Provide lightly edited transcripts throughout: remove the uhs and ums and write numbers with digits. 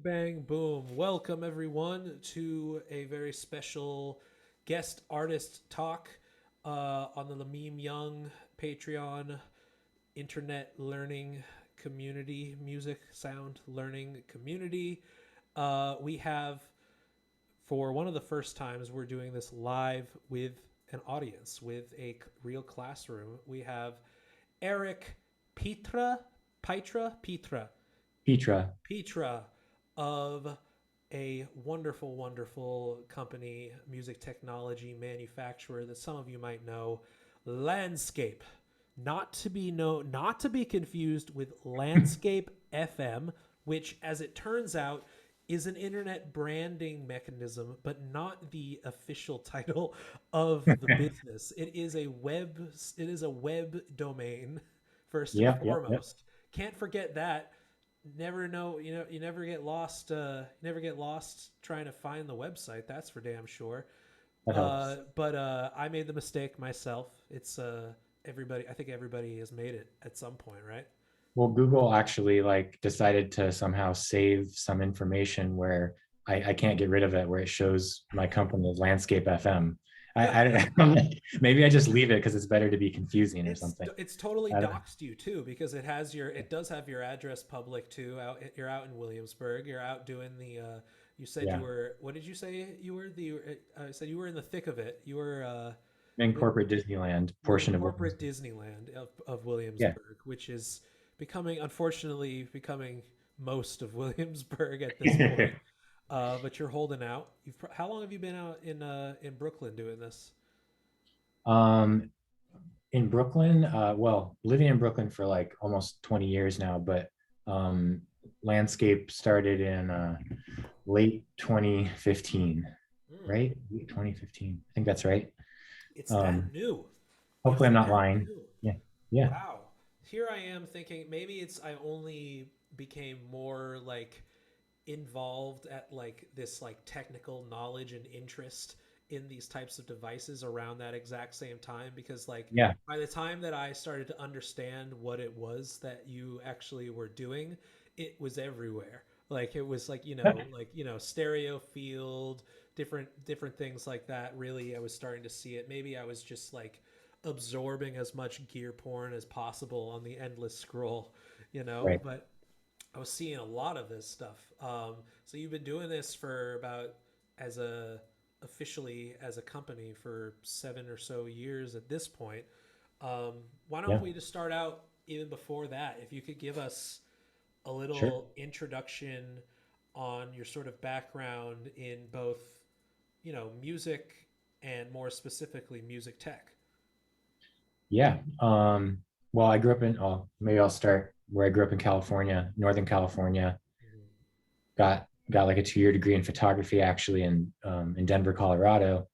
Bang, boom. Welcome, everyone, to a very special guest artist talk on the Lamim Young Patreon internet learning community, music sound learning community. We have, for one of the first times, we're doing this live with an audience, with a real classroom. We have Eric Petra Petra. Petra of a wonderful, wonderful company, music technology manufacturer that some of you might know, Landscape. Not to be confused with Landscape FM, which, as it turns out, is an internet branding mechanism, but not the official title of the business. It is a web domain, first and Yep. foremost. Can't forget that. Never know, you never get lost. Never get lost trying to find the website. That's for damn sure. That helps. But I made the mistake myself. It's everybody. I think everybody has made it at some point, right? Well, Google actually like decided to somehow save some information where I can't get rid of it, where it shows my company as Landscape FM. I'm like, maybe I just leave it because it's better to be confusing or it's something. it's totally I don't, doxed you too, because it does have your address public too. You're out in Williamsburg. You're out doing the. You said you yeah, were. What did you say you were? I said you were in the thick of it. You were. in corporate Disneyland You were in portion of corporate Williamsburg. Disneyland of Yeah. Williamsburg, which is unfortunately becoming most of Williamsburg at this point. But you're holding out. How long have you been out in Brooklyn doing this? um, in Brooklyn, well, living in Brooklyn for like almost 20 years now, but um, Landscape started in late 2015, Mm, right? Late 2015. I think that's right. it's that Um, new. hopefully It's I'm not that lying. new. Yeah. Yeah. Wow. Here I am thinking maybe it's I only became more like involved at like this like technical knowledge and interest in these types of devices around that exact same time, because like Yeah. by the time that I started to understand what it was that you actually were doing, it was everywhere. Like it was like, stereo field, different things like that. Really, I was starting to see it. Maybe I was just like absorbing as much gear porn as possible on the endless scroll, Right. but I was seeing a lot of this stuff. So you've been doing this for about as a officially as a company for 7 or so years at this point. Um, why don't Yeah. we just start out even before that? If you could give us a Sure. little introduction on your sort of background in both, music and more specifically music tech. Yeah. Well, I grew up in, oh, maybe I'll start where I grew up in California, Northern California. Mhm. Got like a 2 year degree in photography actually in Denver, Colorado.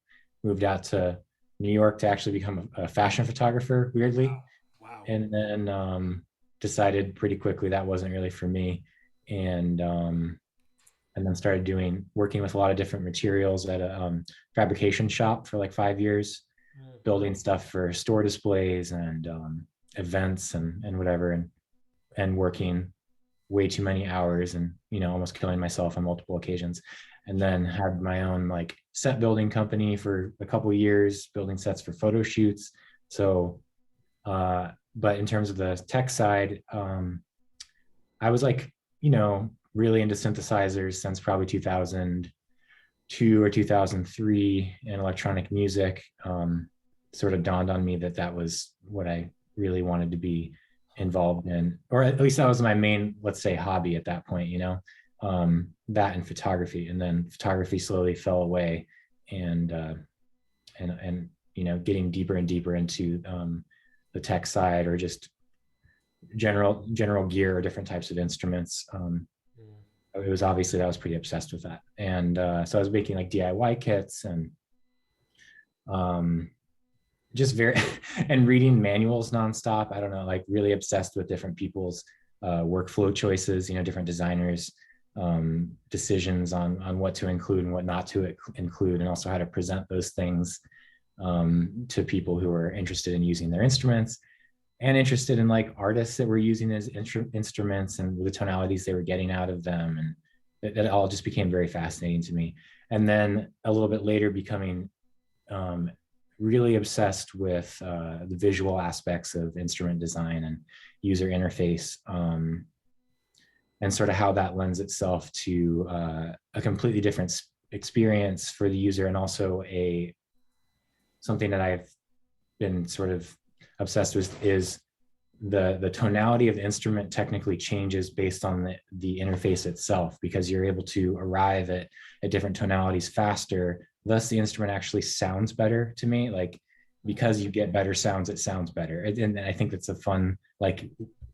Moved out to New York to actually become a fashion photographer, weirdly. Wow. Wow. And then decided pretty quickly that wasn't really for me. And and then started working with a lot of different materials at a fabrication shop for like 5 years, Mm. building stuff for store displays and events and whatever, and working way too many hours and almost killing myself on multiple occasions. And then Sure. had my own like set building company for a couple of years, building sets for photo shoots. So but in terms of the tech side, I was like, really into synthesizers since probably 2002 or 2003, and electronic music. Sort of dawned on me that that was what I really wanted to be Huh. involved in, or at least that was my main, let's say, hobby at that point, that and photography. And then photography slowly fell away, and getting deeper and deeper into the tech side, or just general gear or different types of instruments. Mm. It was obviously that I was pretty obsessed with that, and so I was making like DIY kits and um, just very and reading manuals nonstop. I don't know, like really obsessed with different people's workflow choices. Different designers' decisions on what to include and what not to include, and also how to present those things to people who are interested in using their instruments, and interested in like artists that were using as instruments and the tonalities they were getting out of them, and it all just became very fascinating to me. And then a little bit later, becoming um, really obsessed with the visual aspects of instrument design and user interface, and sort of how that lends itself to a completely different experience for the user, and also a something that I've been sort of obsessed with is the tonality of the instrument technically changes based on the interface itself, because you're able to arrive at different tonalities faster. Thus, the instrument actually sounds better to me. Like, because you get better sounds, it sounds better. And I think that's a fun, like,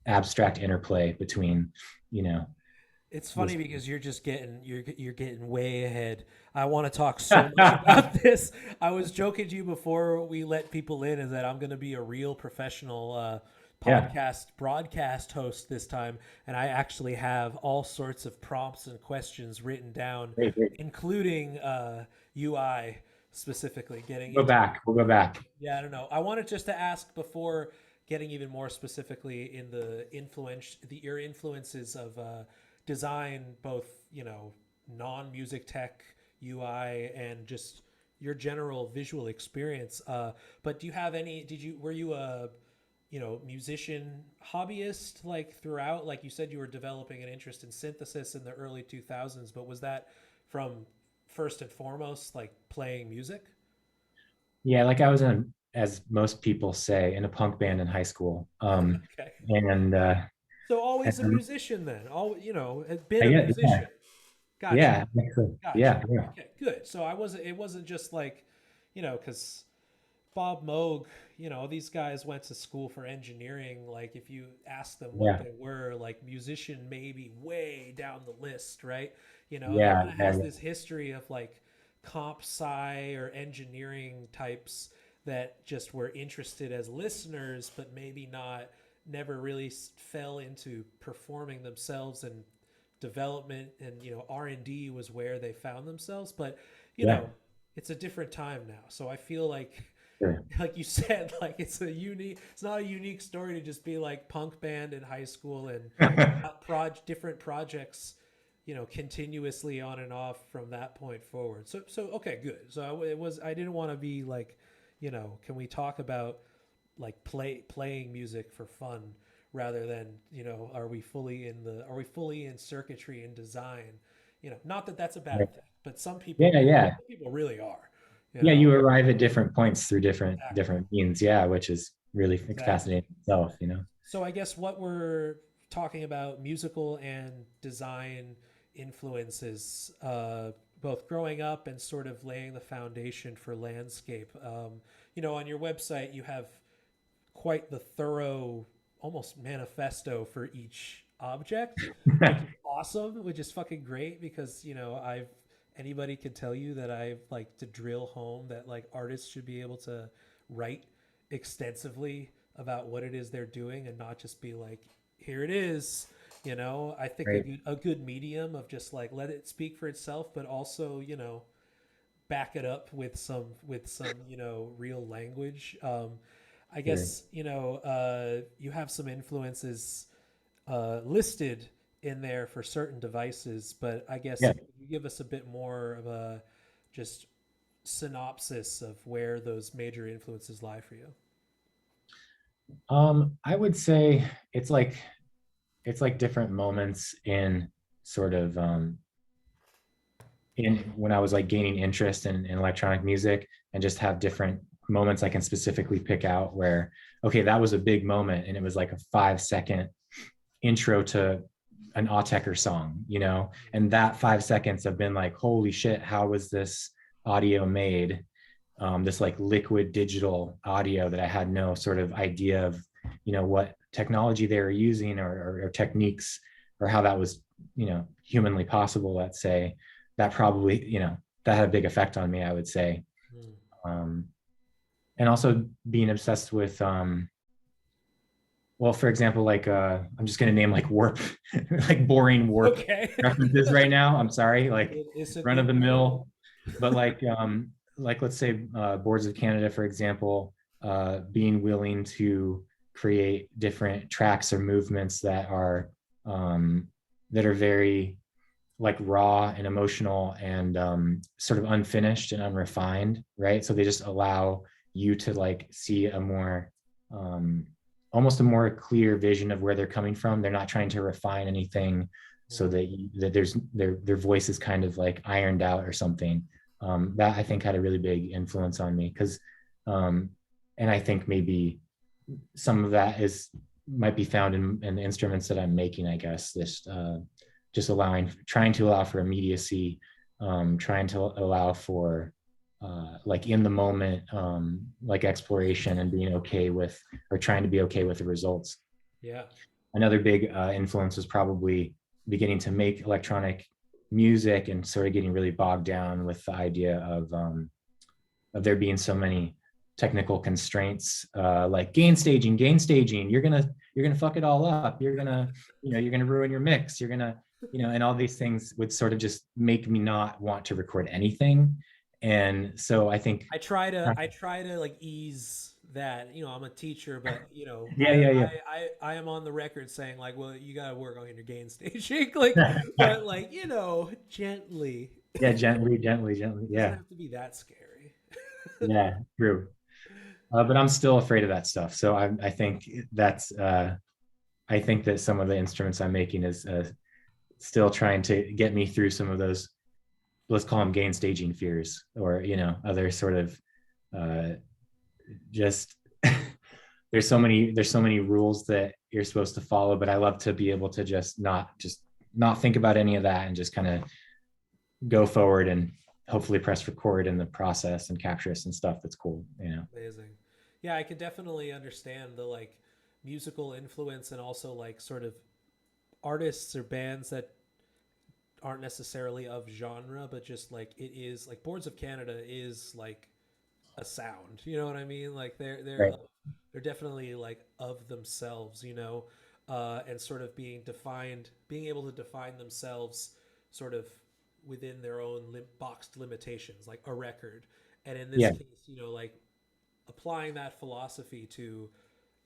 abstract interplay between, you know, It's funny this. because you're getting way ahead. I want to talk so much about this. I was joking to you before we let people in, is that I'm going to be a real professional Yeah. podcast broadcast host this time, and I actually have all sorts of prompts and questions written down, Great, great. including UI specifically. Getting Go into back. We'll go back. Yeah, I don't know. I wanted just to ask before getting even more specifically in your influences of design, both non-music tech, UI, and just your general visual experience. But do you have any? Were you a musician hobbyist like throughout? Like you said, you were developing an interest in synthesis in the early 2000s, but was that from first and foremost like playing music? Yeah, like I was in, as most people say, in a punk band in high school. Okay. And So always a and musician then. Had been I a get, musician. Gotcha. yeah, Gotcha. yeah, yeah, Okay, good. So it wasn't just like, because Bob Moog, these guys went to school for engineering. Like if you ask them what yeah, they were, like musician maybe way down the list, right? It yeah, kind of yeah, has this history of like comp sci or engineering types that just were interested as listeners, but maybe not, never really fell into performing themselves, and development and R&D was where they found themselves. But you yeah, know it's a different time now, so I feel like sure. like you said, like it's not a unique story to just be like punk band in high school and different projects, continuously on and off from that point forward. So okay, good. So I didn't want to be like, can we talk about like playing music for fun rather than, are we fully in circuitry and design? Not that that's a Yeah, bad thing, but yeah, yeah. some people really are, you Yeah, know. you arrive at different points through Exactly. different means. Yeah, which is really Exactly. fascinating itself, you know. So I guess what we're talking about, musical and design influences, both growing up and sort of laying the foundation for landscape. On your website, you have quite the thorough, almost manifesto for each object, which is awesome, which is fucking great because, anybody can tell you that I like to drill home that like artists should be able to write extensively about what it is they're doing and not just be like, here it is. I think Right. a good medium of just like let it speak for itself, but also, back it up with some real language. I Sure. guess you have some influences listed in there for certain devices, but I guess Yeah. can you give us a bit more of a just synopsis of where those major influences lie for you? I would say it's like it's like different moments in sort of in when I was like gaining interest in electronic music, and just have different moments I can specifically pick out where, okay, that was a big moment and it was like a 5 second intro to an Autechre song, you know, and that 5 seconds have been like, holy shit, how was this audio made? This like liquid digital audio that I had no sort of idea of, what technology they were using, or techniques, or how that was, humanly possible, let's say. That probably, that had a big effect on me, I would say. Mm. Um, and also being obsessed with, well, for example, like I'm just gonna name like warp, like boring warp Okay. references right now. I'm sorry, like It's a run of good the point. mill, but like let's say Boards of Canada, for example, being willing to create different tracks or movements um, that are very like raw and emotional and sort of unfinished and unrefined, right? So they just allow you to like see a more um, almost a more clear vision of where they're coming from. They're not trying to refine anything so Mm. that that there's their voice is kind of like ironed out or something. That I think had a really big influence on me because, and I think maybe some of that is might be found in the instruments that I'm making. I guess this just trying to allow for immediacy, trying to allow for like in the moment, like exploration and being okay with, or trying to be okay with the results. Yeah. Another big influence was probably beginning to make electronic music and sort of getting really bogged down with the idea of there being so many technical constraints, like gain staging. You're gonna fuck it all up. You're gonna, you're gonna ruin your mix. You're gonna, and all these things would sort of just make me not want to record anything. And so I think, I try to like ease that. I'm a teacher, but yeah, yeah, I am on the record saying like, well, you got to work on your gain staging, like, yeah, but like gently. yeah, gently, gently, gently, It doesn't yeah, have to be that scary. yeah, true. But I'm still afraid of that stuff. So I think that's I think that some of the instruments I'm making is still trying to get me through some of those, let's call them gain staging fears, or other sort of uh, just there's so many rules that you're supposed to follow, but I love to be able to just not think about any of that and just kind of go forward and hopefully press record in the process and capture some stuff that's cool. Amazing. Yeah, I can definitely understand the like musical influence and also like sort of artists or bands that aren't necessarily of genre, but just like it is like Boards of Canada is like a sound. You know what I mean? Like Right. they're definitely like of themselves. And sort of being able to define themselves, sort of within their own boxed limitations, like a record. And in this Yeah. case, like applying that philosophy to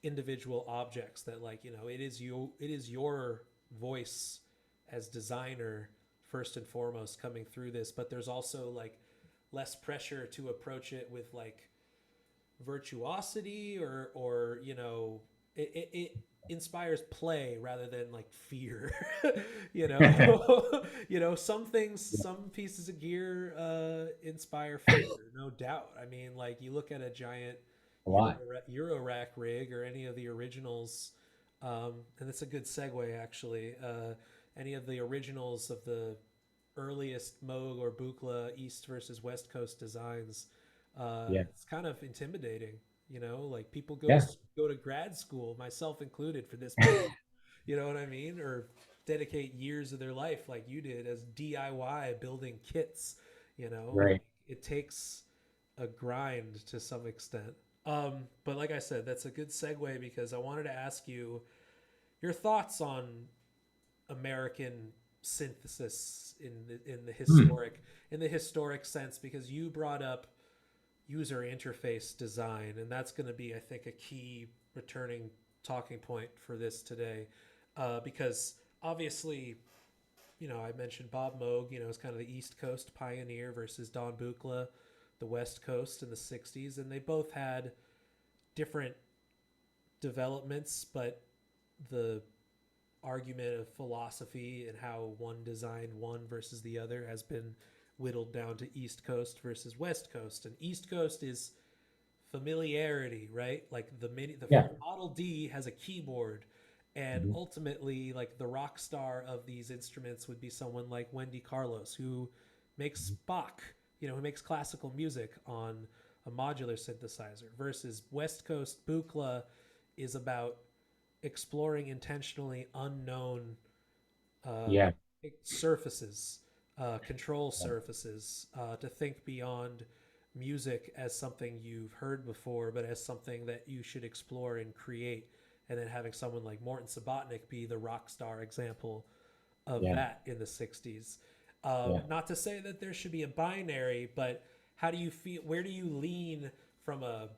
individual objects that like it is your voice as designer first and foremost coming through this, but there's also like less pressure to approach it with like virtuosity or it inspires play rather than like fear. you know some pieces of gear inspire fear, no doubt. I mean, like you look at a giant A lot. Euro rack rig or any of the originals, and it's a good segue actually. Any of the originals of the earliest Moog or Buchla East versus West Coast designs, Yeah. it's kind of intimidating. Like people Yeah. go to grad school, myself included, for this build. You know what I mean? Or dedicate years of their life, like you did, as DIY building kits. Like Right. it takes a grind to some extent. But like I said, that's a good segue because I wanted to ask you your thoughts on American synthesis in the Hmm. historic sense, because you brought up user interface design, and that's going to be, I think, a key returning talking point for this today, because obviously, I mentioned Bob Moog, is kind of the East Coast pioneer versus Don Buchla, the West Coast in the 60s, and they both had different developments, but the argument of philosophy and how one designed one versus the other has been whittled down to East Coast versus West Coast. And East Coast is familiarity, right? Like the Yeah. Model D has a keyboard, and Mhm. ultimately, like the rock star of these instruments would be someone like Wendy Carlos, who makes Mhm. Bach, who makes classical music on a modular synthesizer, versus West Coast Buchla is about exploring intentionally unknown uh, Yeah. surfaces, control surfaces, to think beyond music as something you've heard before, but as something that you should explore and create. And then having someone like Morton Subotnick be the rock star example of Yeah. that in the 60s. Yeah. Not to say that there should be a binary, but how do you feel? Where do you lean from a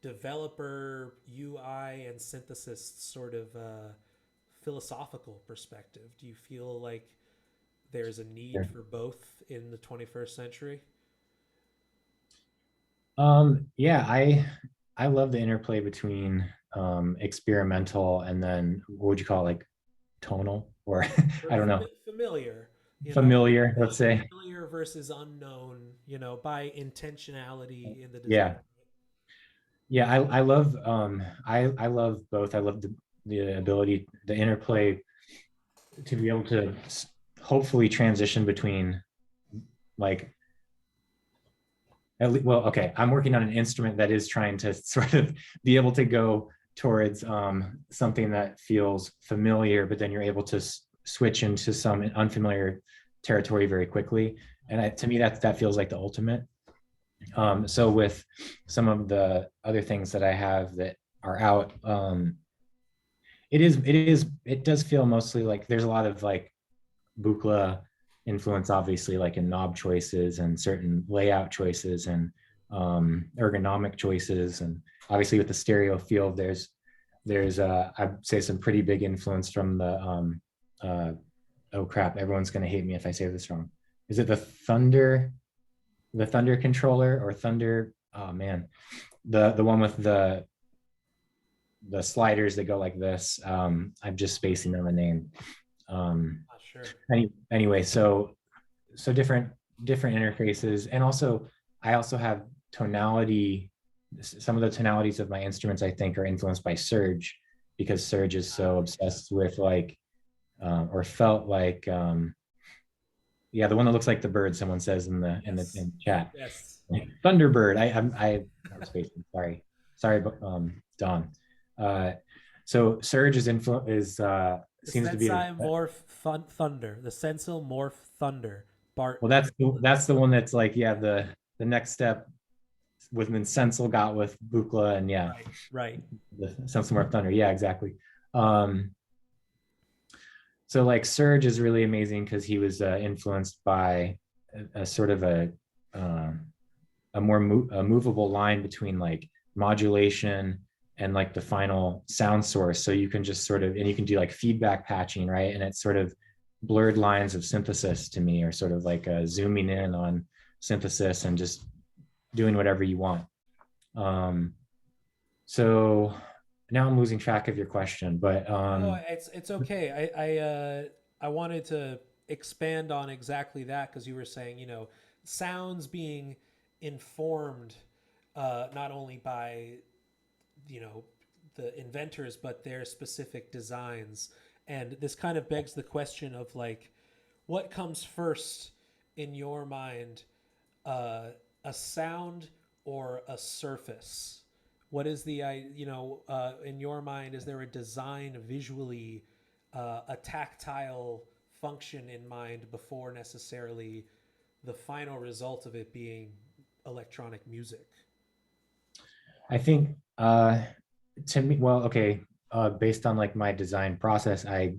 developer UI and synthesis sort of philosophical perspective? Do you feel like there's a need Sure. for both in the 21st century? Yeah, I love the interplay between experimental and then what would you call it, like tonal or Or I don't know, familiar, you know, familiar, let's say. familiar versus unknown, you know, by intentionality in the design. Yeah. Yeah, I love I love both. I love the ability, the interplay to be able to hopefully transition between like well, okay, I'm working on an instrument that is trying to sort of be able to go towards something that feels familiar, but then you're able to switch into some unfamiliar territory very quickly. And to me, that feels like the ultimate. So with some of the other things that I have that are out, it does feel mostly like there's a lot of like Buchla influence, obviously, like in knob choices and certain layout choices and ergonomic choices, and obviously with the stereo field, there's I'd say some pretty big influence from the uh, oh crap, everyone's gonna hate me if I say this wrong. Is it the Thunder controller or Thunder? Oh man, the one with the sliders that go like this. I'm just spacing on the name. Um, Not sure. anyway, so different interfaces, and also I also have tonality. Some of the tonalities of my instruments I think are influenced by Serge, because Serge is so obsessed with like or felt like yeah, the one that looks like the bird someone says in Yes. the chat. Yes. Thunderbird. I'm spacing. Sorry, but Don. Uh, so Surge is The seems to be Sensei Morph Thunder. The Sensil Morph Thunder. Bart. well. That's the one that's like yeah the next step with Sensel got with Bukla and yeah Right. Right. the Sensel Morph Thunder, yeah, exactly. Um, so like Surge is really amazing because he was influenced by a sort of um, a more a movable line between like modulation and like the final sound source. So you can just sort of, and you can do like feedback patching, right? And it's sort of blurred lines of synthesis to me, or sort of like zooming in on synthesis and just doing whatever you want. Um, so now I'm losing track of your question, but No, it's okay. I wanted to expand on exactly that because you were saying, you know, sounds being informed not only by, you know, the inventors but their specific designs. And this kind of begs the question of like what comes first in your mind, uh, a sound or a surface? What is the you know, in your mind? Is there a design visually, a tactile function in mind before necessarily the final result of it being electronic music? I think to me, well, okay, based on like my design process, I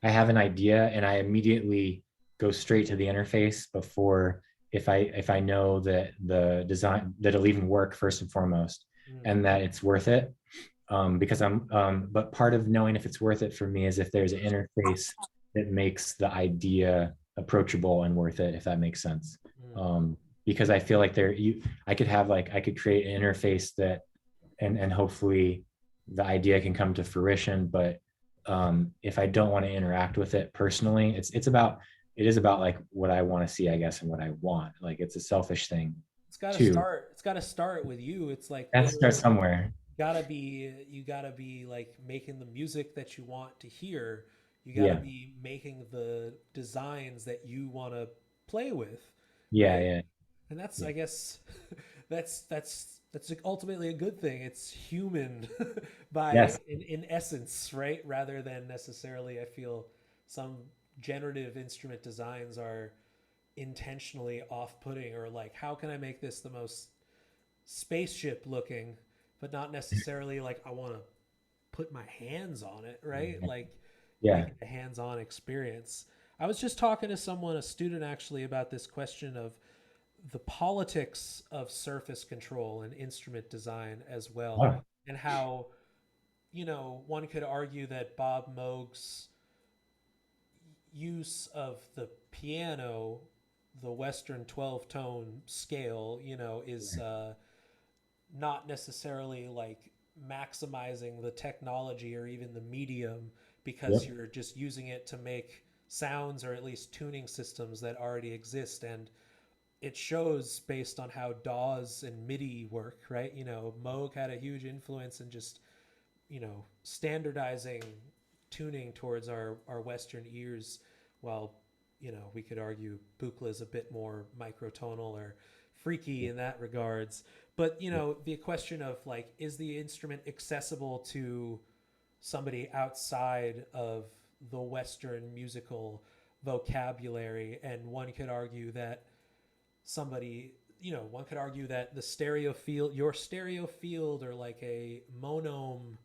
have an idea and I immediately go straight to the interface before, if I know that the design that it'll even work first and foremost, Mm, and that it's worth it. Because but part of knowing if it's worth it for me is if there's an interface that makes the idea approachable and worth it, if that makes sense. mm. Because I feel like I could have like I could create an interface that and hopefully the idea can come to fruition. But if I don't want to interact with it personally, it is about like what I want to see, I guess, and what I want. Like it's a selfish thing It's got to too. start. It's got to start with you. It's like That starts literally somewhere. you gotta be like making the music that you want to hear. You gotta Yeah, be making the designs that you want to play with, yeah, right? yeah, And that's, yeah. I guess, that's like ultimately a good thing. It's human by Yes, in essence, right? Rather than necessarily, I feel some generative instrument designs are intentionally off-putting, or like, how can I make this the most spaceship looking, but not necessarily like I want to put my hands on it, right? Like make yeah. it a hands-on experience. I was just talking to someone, a student actually, about this question of the politics of surface control and instrument design as well, Oh, and how, you know, one could argue that Bob Moog's, use of the piano, the Western 12 tone scale, is not necessarily like maximizing the technology or even the medium, because Yep. you're just using it to make sounds or at least tuning systems that already exist. And it shows based on how DAWs and MIDI work, right? Moog had a huge influence in just, standardizing tuning towards our Western ears, while, we could argue Buchla is a bit more microtonal or freaky Yep. in that regards. But, Yep. the question of like, is the instrument accessible to somebody outside of the Western musical vocabulary? And one could argue that somebody, one could argue that the stereo field, your stereo field, or like a monome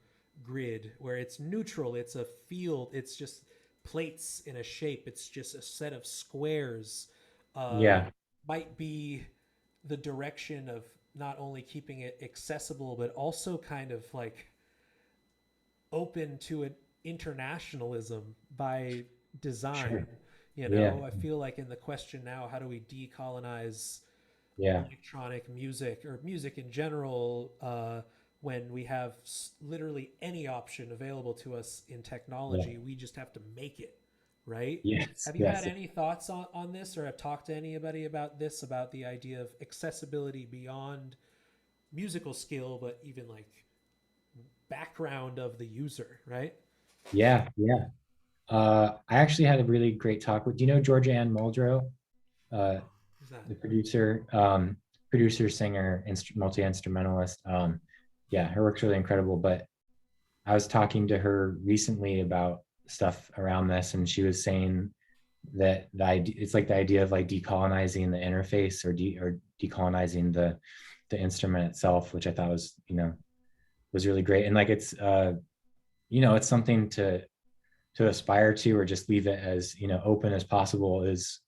grid where it's neutral, it's a field, it's just plates in a shape, it's just a set of squares, uh, Yeah. might be the direction of not only keeping it accessible, but also kind of like open to an internationalism by design. Sure. Yeah. I feel like in the question now, how do we decolonize Yeah. electronic music or music in general, when we have literally any option available to us in Yeah. technology? We just have to make it, right? Yes. Have you had Yes. any thoughts on this, or have talked to anybody about this, about the idea of accessibility beyond musical skill, but even like background of the user, right? Yeah. Yeah. I actually had a really great talk with, do you know Georgia Ann Muldrow, uh, Who's that? the producer, singer, multi-instrumentalist. Yeah, her work's really incredible. But I was talking to her recently about stuff around this, and she was saying that the idea, it's like the idea of like decolonizing the interface, or decolonizing the instrument itself, which I thought was really great. And like it's something to aspire to, or just leave it as open as possible, is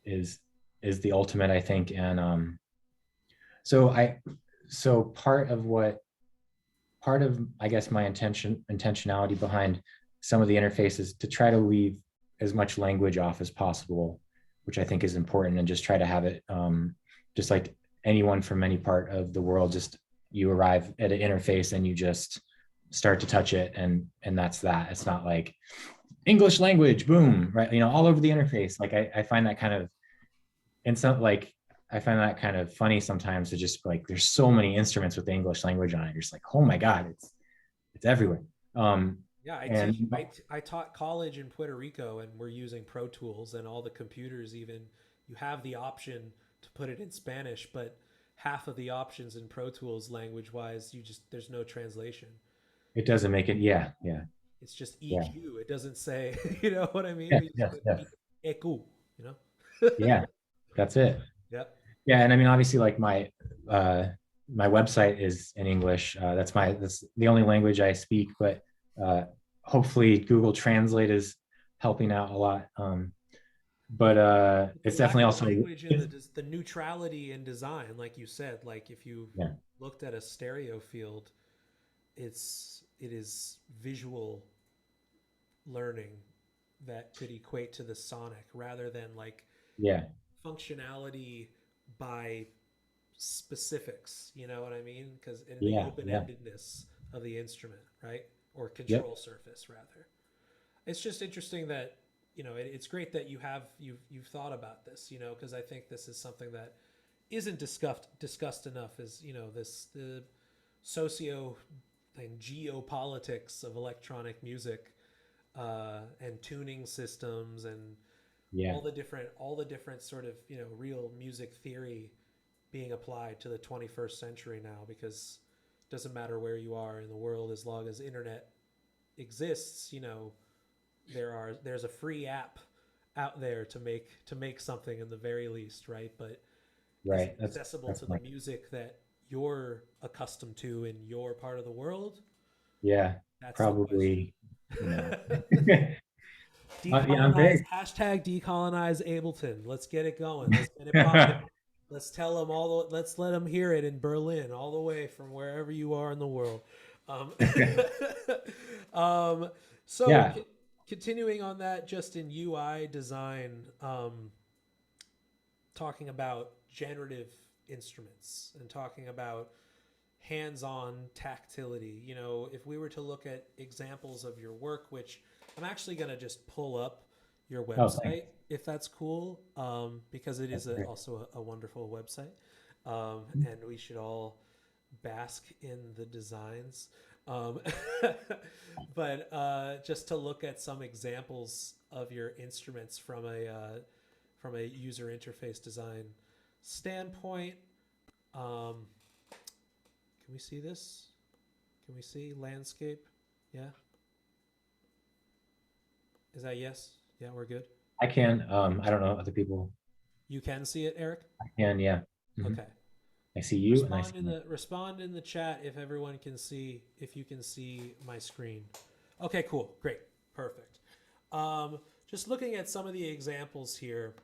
is the ultimate, I think. And so I so part of, I guess, my intentionality behind some of the interfaces, to try to leave as much language off as possible, which I think is important, and just try to have it, just like anyone from any part of the world, just you arrive at an interface and you just start to touch it, and that's that. It's not like English language, boom, right? All over the interface. Like I find that kind of, and some like I find that kind of funny sometimes, to just like, there's so many instruments with the English language on it. You're just like, oh my God, it's everywhere. Um, Yeah, and I taught college in Puerto Rico, and we're using Pro Tools, and all the computers, even, you have the option to put it in Spanish, but half of the options in Pro Tools language wise, there's no translation. it doesn't make it. Yeah, yeah, It's just yeah, EQ. It doesn't say, you know what I mean? yes, We just yes, put yes, EQ, you know? yeah. That's it. Yep. Yeah, and I mean, obviously, like my website is in English. That's the only language I speak. But uh, hopefully, Google Translate is helping out a lot. But The it's lack definitely of also, language and the neutrality in design, like you said, like if you yeah, looked at a stereo field, it is visual learning that could equate to the sonic, rather than like yeah, functionality by specifics. You know what I mean? Because in the yeah, open yeah, endedness of the instrument, right? Or yep, control surface, rather. It's just interesting that, it's great that you've thought about this, because I think this is something that isn't discussed enough. Is, the socio and geopolitics of electronic music, and tuning systems, and yeah, all the different sort of, real music theory being applied to the 21st century now, because it doesn't matter where you are in the world, as long as internet exists. There's a free app out there to make something, in the very least, right? But is it right. accessible That's to the my, music that you're accustomed to in your part of the world? yeah, That's the question. probably, you know. Yeah, I'm Decolonize, very. hashtag decolonize Ableton. Let's get it going. Let's get it popping. Let's tell them let's let them hear it in Berlin, all the way from wherever you are in the world. Um, um, so Yeah, continuing on that, just in UI design, talking about generative instruments and talking about hands-on tactility. You know, if we were to look at examples of your work, which I'm actually going to just pull up your Oh, thanks. website, if that's cool, because it is That's great. also a wonderful website, and we should all bask in the designs. Um, but just to look at some examples of your instruments from a user interface design standpoint. Um, can we see this? Can we see landscape? Yeah. Is that yes? Yeah, we're good. I can. I don't know other people. You can see it, Eric? I can. Yeah. Hmm. Okay. I see you, and I see you. Respond in the chat if everyone can see, if you can see my screen. Okay, cool. Great. Perfect. Just looking at some of the examples here,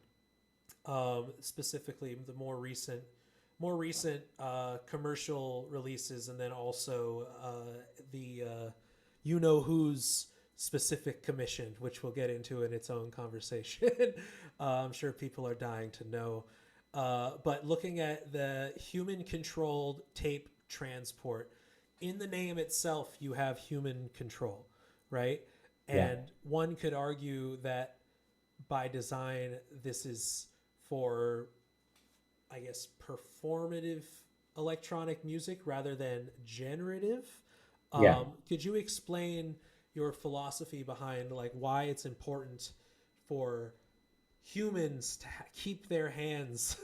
specifically the more recent commercial releases, and then also the you know who's specific commission, which we'll get into in its own conversation. I'm sure people are dying to know. But looking at the human controlled tape transport, in the name itself, you have human control, right? Yeah. And one could argue that by design, this is for, I guess, performative electronic music rather than generative. Yeah. Could you explain your philosophy behind like why it's important for humans to keep their hands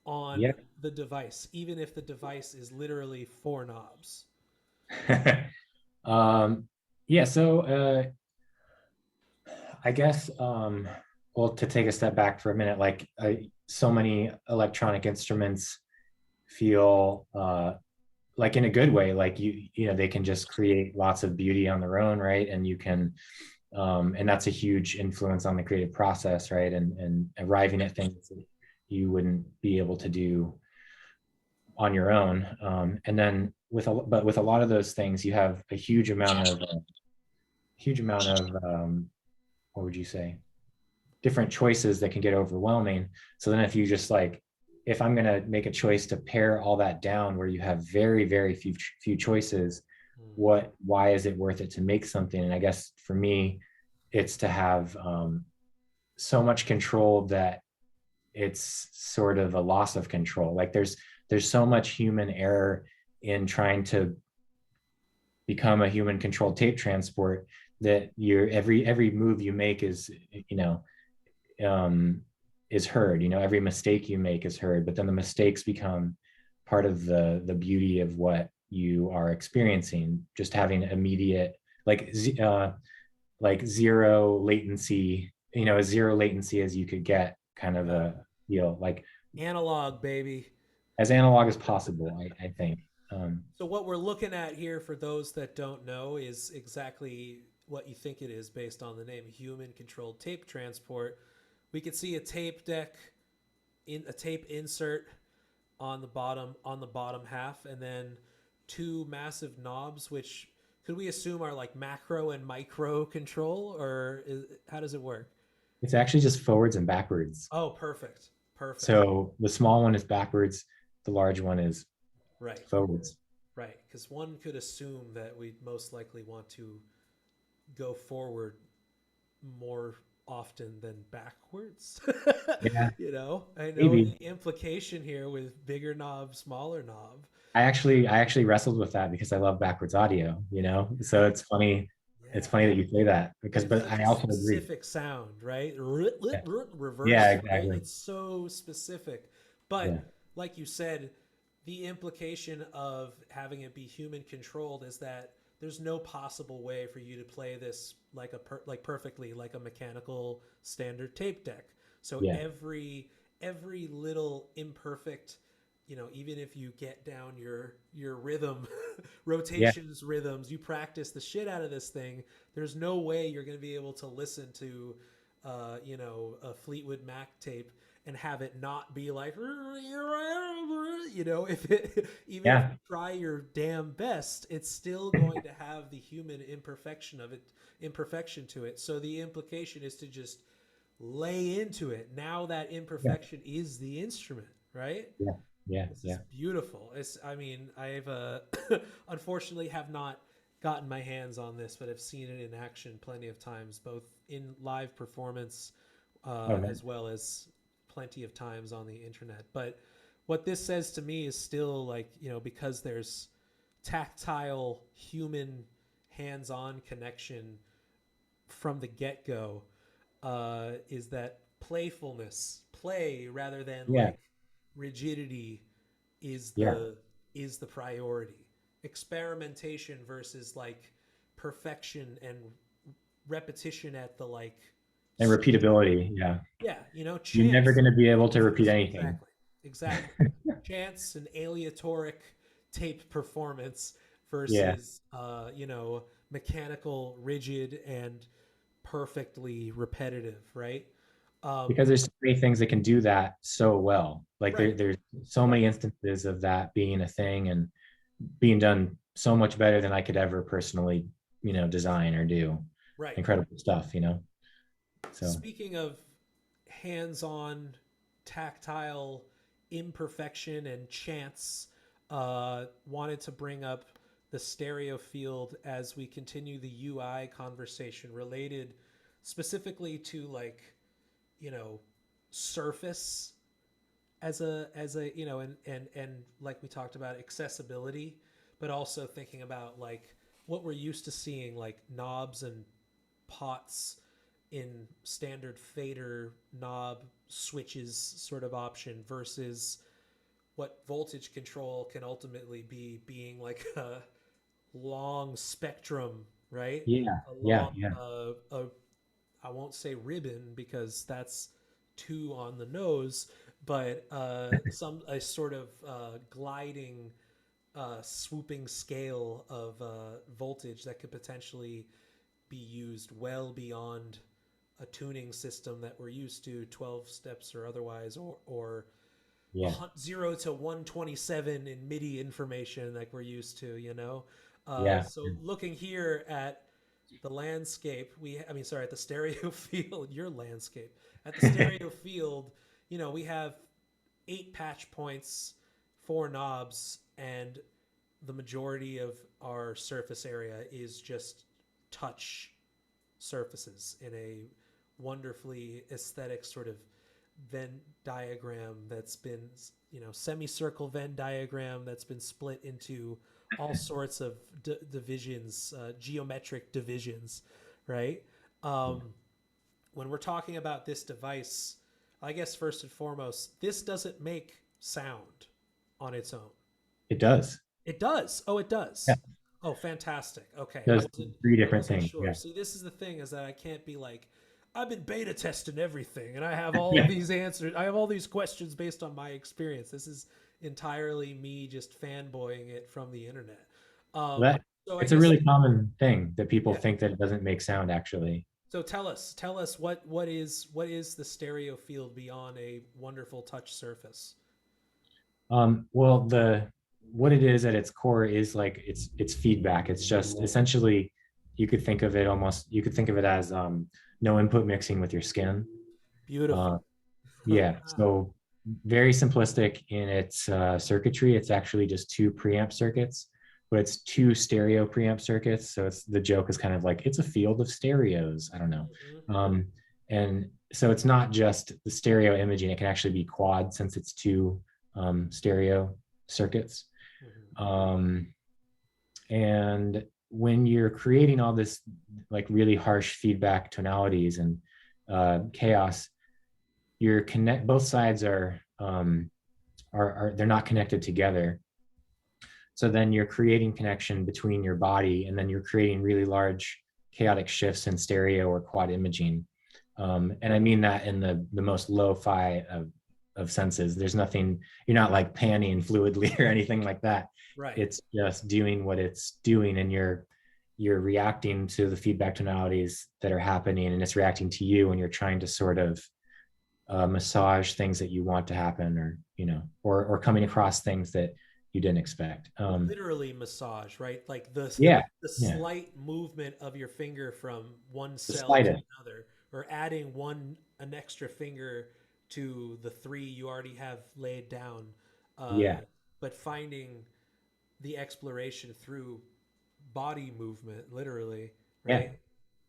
on Yeah. the device, even if the device is literally four knobs? um, yeah. So I guess, well, to take a step back for a minute, like so many electronic instruments feel like in a good way, like you know, they can just create lots of beauty on their own, right? And you can, and that's a huge influence on the creative process, right? And arriving at things that you wouldn't be able to do on your own. And then but with a lot of those things, you have a huge amount of what would you say, different choices that can get overwhelming. So then if you just like, if I'm going to make a choice to pare all that down where you have very, very few choices, Mm. why is it worth it to make something? And I guess for me, it's to have so much control that it's sort of a loss of control. Like there's so much human error in trying to become a human controlled tape transport that your every move you make is, you know, um, is heard. You know, every mistake you make is heard, but then the mistakes become part of the beauty of what you are experiencing. Just having immediate, like like zero latency, you know, as zero latency as you could get, kind of Yeah. a feel like Analog, baby. as analog as possible. I think. So what we're looking at here, for those that don't know, is exactly what you think it is based on the name, human controlled tape transport. We could see a tape deck, in a tape insert on the bottom half, and then two massive knobs, which could we assume are like macro and micro control, or how does it work? It's actually just forwards and backwards. Oh, perfect, perfect. So the small one is backwards, the large one is Right, forwards. right. Because one could assume that we most likely want to go forward more often than backwards. Yeah, You know, I know maybe. the implication here with bigger knob, smaller knob. I actually wrestled with that because I love backwards audio, you know? So it's Yeah. funny that you say that because, It's but such a I also agree. specific sound, right? Yeah, yeah, Reverse, right? exactly. It's so specific. Yeah, But like you said, the implication of having it be human controlled is that there's no possible way for you to play this like like perfectly like a mechanical standard tape deck. So yeah, every little imperfect, you know, even if you get down your rhythm yeah, rotations, rhythms, you practice the shit out of this thing, there's no way you're going to be able to listen to you know, a Fleetwood Mac tape and have it not be like, you know, if it, even if Yeah. you try your damn best, it's still going to have the human imperfection of it, imperfection to it. So the implication is to just lay into it. Now that Yeah. imperfection is the instrument, right? Yeah. Yeah. This is Yeah. beautiful. It's, I mean, I've unfortunately have not gotten my hands on this, but I've seen it in action plenty of times, both in live performance Oh, no. as well as plenty of times on the internet. But what this says to me is still like, you know, because there's tactile human hands-on connection from the get-go, is that playfulness, play rather than Yeah. like rigidity is Yeah. the priority. Experimentation versus like perfection and repetition at the like And repeatability. Yeah. yeah, you know, You're never chance going to be able to repeat anything. exactly, exactly, chance and aleatoric tape performance Yeah. versus you know, mechanical, rigid, and perfectly repetitive, right? Because there's so many things that can do that so well. Like Right, there's so right, many instances of that being a thing and being done so much better than I could ever personally, design or do. right. Incredible stuff, So Speaking of hands-on, tactile imperfection and chance, wanted to bring up the stereo field as we continue the UI conversation related specifically to like, you know, surface as a you know, and like we talked about accessibility, but also thinking about like what we're used to seeing, like knobs and pots in standard fader knob switches sort of option versus what voltage control can ultimately be, being like a long spectrum, right? yeah, A yeah, long yeah, I won't say ribbon because that's too on the nose, but some a sort of gliding, swooping scale of voltage that could potentially be used well beyond a tuning system that we're used to, 12 steps or otherwise, or yeah, 0 to 127 in MIDI information like we're used to, you know? yeah, So looking here at the landscape, I mean, sorry, at the stereo field, your landscape, at the stereo field, you know, we have 8 patch points, 4 knobs, and the majority of our surface area is just touch surfaces in a wonderfully aesthetic sort of Venn diagram that's been, you know, semicircle Venn diagram that's been split into all sorts of divisions, geometric divisions, right? Um, when we're talking about this device, I guess first and foremost, this doesn't make sound on its own. it does. It does. Oh, it Yeah, does. Oh, fantastic. Okay, it does three I different wasn't things. sure. Yeah, See, this is the thing, is that I can't be like, I've been beta testing everything and I have all of yeah. these answers. I have all these questions based on my experience. This is entirely me just fanboying it from the internet. Um, That so I it's a guess really common thing that people yeah. think that it doesn't make sound actually. So tell us what is the stereo field beyond a wonderful touch surface? Well, the what it is at its core is like it's feedback. It's just essentially you could think of it as no input mixing with your skin. Uh, Beautiful. yeah, so very simplistic in its circuitry. It's actually just two preamp circuits, but it's two stereo preamp circuits. So it's the joke is kind of like it's a field of stereos. I don't know. Mhm. Um, and so it's not just the stereo imaging, it can actually be quad since it's two stereo circuits. Mhm. Um, and when you're creating all this like really harsh feedback tonalities and chaos, you're connect both sides are they're not connected together. So then you're creating connection between your body, and then you're creating really large chaotic shifts in stereo or quad imaging. And I mean that in the most lo-fi of senses. There's nothing, you're not like panning fluidly or anything like that. Right. It's just doing what it's doing, and you're reacting to the feedback tonalities that are happening, and it's reacting to you, and you're trying to sort of massage things that you want to happen, or or coming across things that you didn't expect. Literally massage, right? Like Yeah, the yeah, slight movement of your finger from one the cell to slightest. another, or adding an extra finger to the three you already have laid down, uh, Yeah, but finding the exploration through body movement, literally, yeah. right?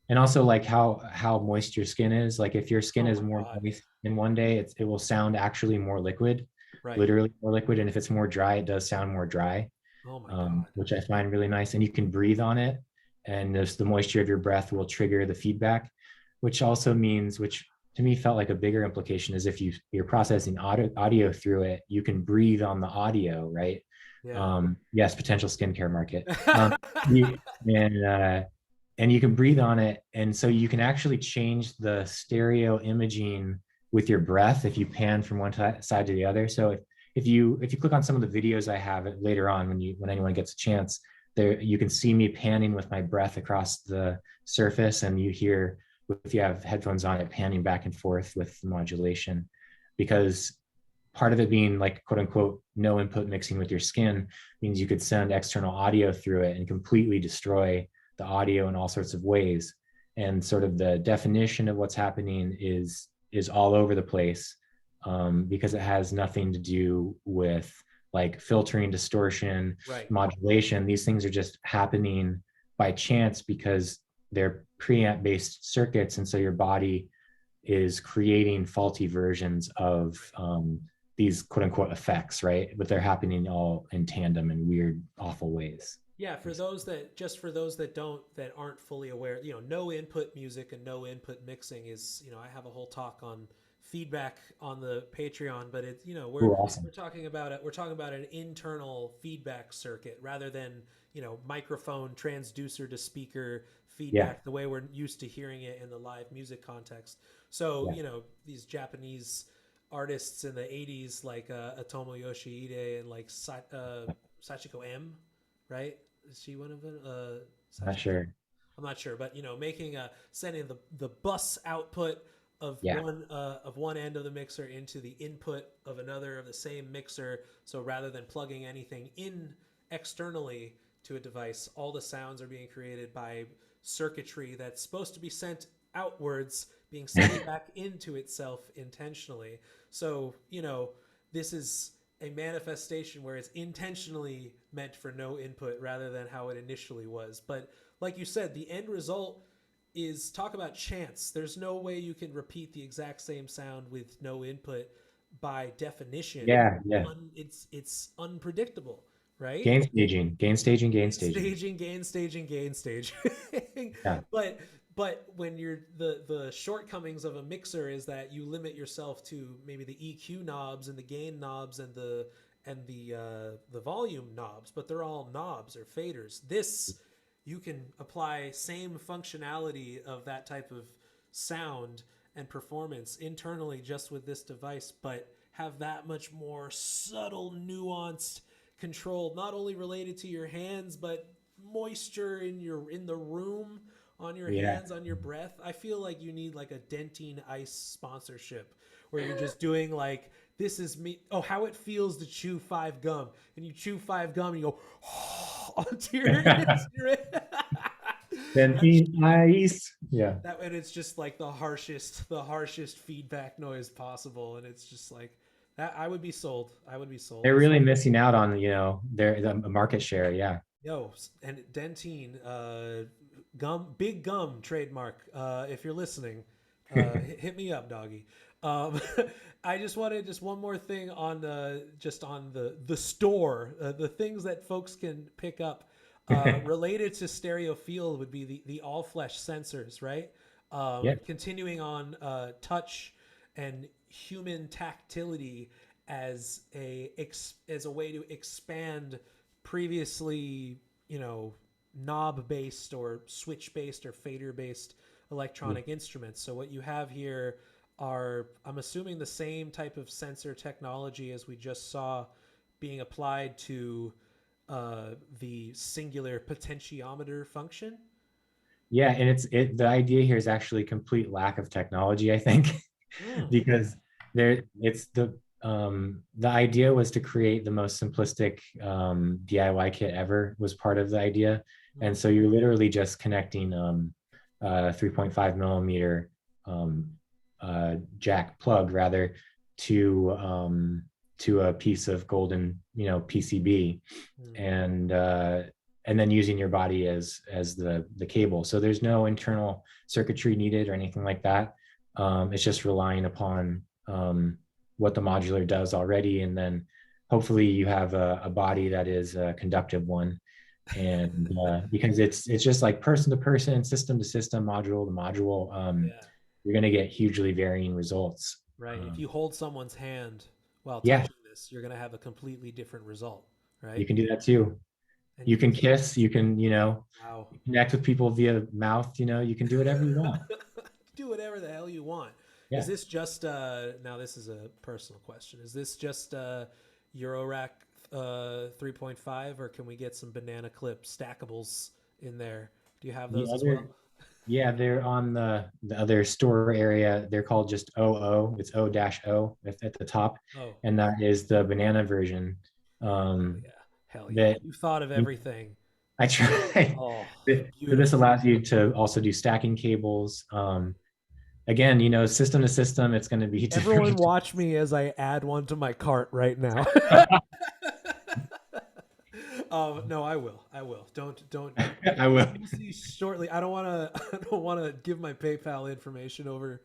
And also like how moist your skin is. Like if your skin Oh is my more God. moist in one day, it will sound actually more liquid, Right. literally more liquid. And if it's more dry, it does sound more dry, Oh my God. which I find really nice. And you can breathe on it, and there's the moisture of your breath will trigger the feedback, which also means, which to me felt like a bigger implication, is if you're processing audio through it, you can breathe on the audio, right? Yeah. Yes, potential skincare market. You, and and you can breathe on it, and so you can actually change the stereo imaging with your breath if you pan from one side to the other. So if you click on some of the videos I have later on, when anyone gets a chance, there you can see me panning with my breath across the surface, and you hear, if you have headphones on, it panning back and forth with the modulation, because part of it being like quote unquote no input mixing with your skin means you could send external audio through it and completely destroy the audio in all sorts of ways. And sort of the definition of what's happening is all over the place, because it has nothing to do with like filtering, distortion, Right. modulation. These things are just happening by chance because they're preamp based circuits, and so your body is creating faulty versions of these quote unquote effects, right? But they're happening all in tandem in weird, awful ways. Yeah, for those that just for those that don't that aren't fully aware, no input music and no input mixing is, I have a whole talk on feedback on the Patreon, but it's, Ooh, we're awesome. talking about it. We're talking about an internal feedback circuit rather than, microphone transducer to speaker Yeah, feedback the way we're used to hearing it in the live music context. So, yeah, these Japanese artists in the 80s like Otomo Yoshihide and like Sachiko M, right? Is she one of them? not Sachiko? sure. I'm not sure, but making sending the bus output Yeah, of one end of the mixer into the input of another of the same mixer. So rather than plugging anything in externally to a device, all the sounds are being created by circuitry that's supposed to be sent outwards, being sent back into itself intentionally. So this is a manifestation where it's intentionally meant for no input rather than how it initially was. But like you said, the end result is, talk about chance. There's no way you can repeat the exact same sound with no input by definition. yeah, yeah. It's unpredictable, right? Gain staging, gain staging, gain Gain staging. staging, gain staging, gain staging. Yeah, but when you're the shortcomings of a mixer is that you limit yourself to maybe the EQ knobs and the gain knobs and the volume knobs, but they're all knobs or faders. This, you can apply same functionality of that type of sound and performance internally just with this device, but have that much more subtle, nuanced control, not only related to your hands, but moisture in the room, on your yeah. hands, on your breath. I feel like you need like a Dentine Ice sponsorship where you're just doing like, this is me. Oh, how it feels to chew five gum, and you chew five gum and you go onto your Then ice. Yeah. that, and it's just like the harshest feedback noise possible, and it's just like that. I would be sold. I would be sold. They're really missing out on, their the market share. Yeah. Yo, and Dentine, big gum trademark. If you're listening, hit me up, doggy. Um, I just wanted just one more thing on just on the store, the things that folks can pick up related to stereo field would be the all flesh sensors, right? Yeah. Continuing on touch and human tactility as a way to expand previously, knob based or switch based or fader based electronic instruments. So what you have here are, I'm assuming, the same type of sensor technology as we just saw being applied to the singular potentiometer function. Yeah, and the idea here is actually complete lack of technology, I think, Mm. because there it's the idea was to create the most simplistic DIY kit ever was part of the idea. And Mm, so you're literally just connecting 3.5 millimeter um, jack plug rather to a piece of golden, PCB, mm, and then using your body as the cable. So there's no internal circuitry needed or anything like that. It's just relying upon what the modular does already, and then hopefully you have a body that is a conductive one. And because it's just like person to person, system to system, module to module, yeah. you're going to get hugely varying results. Right. If you hold someone's hand while Yeah, touching this, you're going to have a completely different result, you right? can do that too. And You you can, can kiss, you can, wow. connect with people via mouth, you can do whatever you want. Do whatever the hell you want. Is Yeah. this just now this is a personal question. Is this just Eurorack 3.5 or can we get some banana clip stackables in there? Do you have The those as well? other, yeah, they're on the other store area. They're called just OO. It's O dash O at the top. Oh, And that is the banana version. hell Um, yeah. Hell yeah. that You thought of everything. I try. Oh, So this beautiful. allows you to also do stacking cables. Again, system to system, it's going to be Everyone different. watch me as I add one to my cart right now. No, I will. I will. Don't. I will. You'll see shortly. I don't want to. I don't want to give my PayPal information over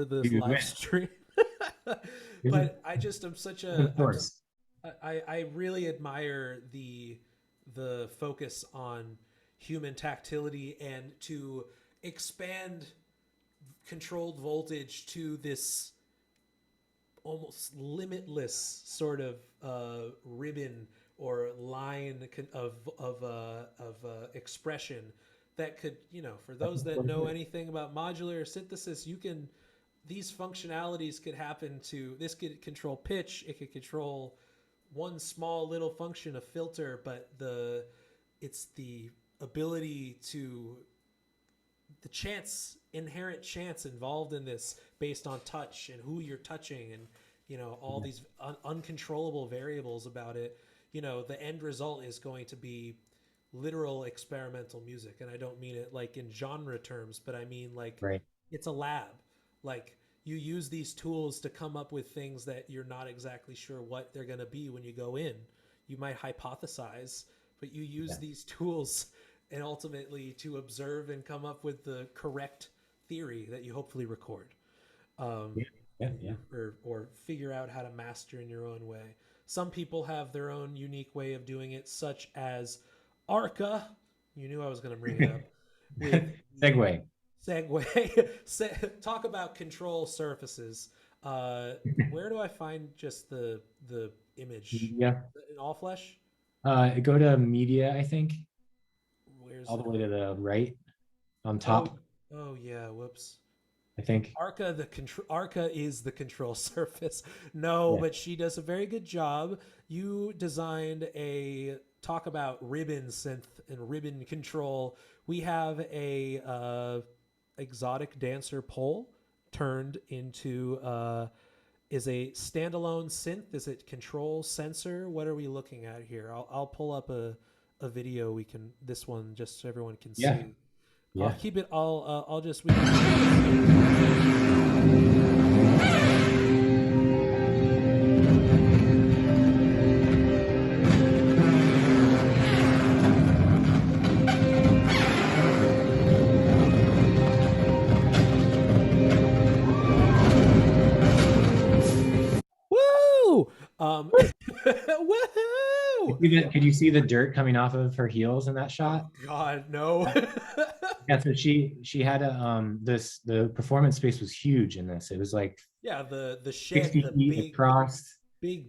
this You live win. stream. Of But I just am such a. course. I really admire the focus on human tactility and to expand controlled voltage to this almost limitless sort of ribbon or line of expression that could, for those that know anything about modular synthesis, you can these functionalities could happen to this could control pitch, it could control one small little function of filter, but it's the ability to the inherent chance involved in this based on touch and who you're touching and all these uncontrollable variables about it. The end result is going to be literal experimental music, and I don't mean it like in genre terms, but I mean like Right. it's a lab. Like you use these tools to come up with things that you're not exactly sure what they're going to be when you go in. You might hypothesize, but you use Yeah. these tools and ultimately to observe and come up with the correct theory that you hopefully record, Yeah. Yeah. Yeah. or figure out how to master in your own way. Some people have their own unique way of doing it, such as Arca. You knew I was going to bring it up with the Segue. Segway. Talk about control surfaces. Uh, where do I find just the image Yeah. in all flesh? Go to media, I think, Where's all the it? way to the right on Oh, top, oh yeah. Whoops. I think. Arca is the control surface. No, Yeah. but she does a very good job. You designed a talk about ribbon synth and ribbon control. We have a exotic dancer pole turned into is a standalone synth. Is it control sensor? What are we looking at here? I'll pull up a video. We can this one just so everyone can Yeah. see. I'll Yeah. keep it. I'll just we can. Woo! Woohoo! Could you see the dirt coming off of her heels in that Oh shot? God, no. Yeah, so she had a the performance space was huge in this. It was like Yeah, the shed, 60 the feet big across.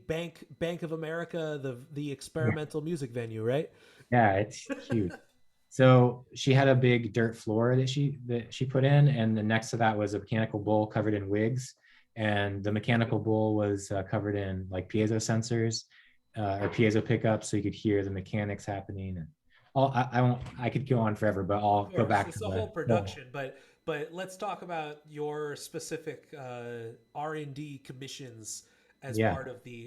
Bank of America, the Yeah, experimental music venue, right? yeah, it's huge. So she had a big dirt floor that she put in, and then next to that was a mechanical bull covered in wigs, and the mechanical bull was covered in like piezo sensors or piezo pickups, so you could hear the mechanics happening. And I won't. I could go on forever, but Of I'll go course, back it's to the the whole bull. production, but But let's talk about your specific R&D commissions Yeah.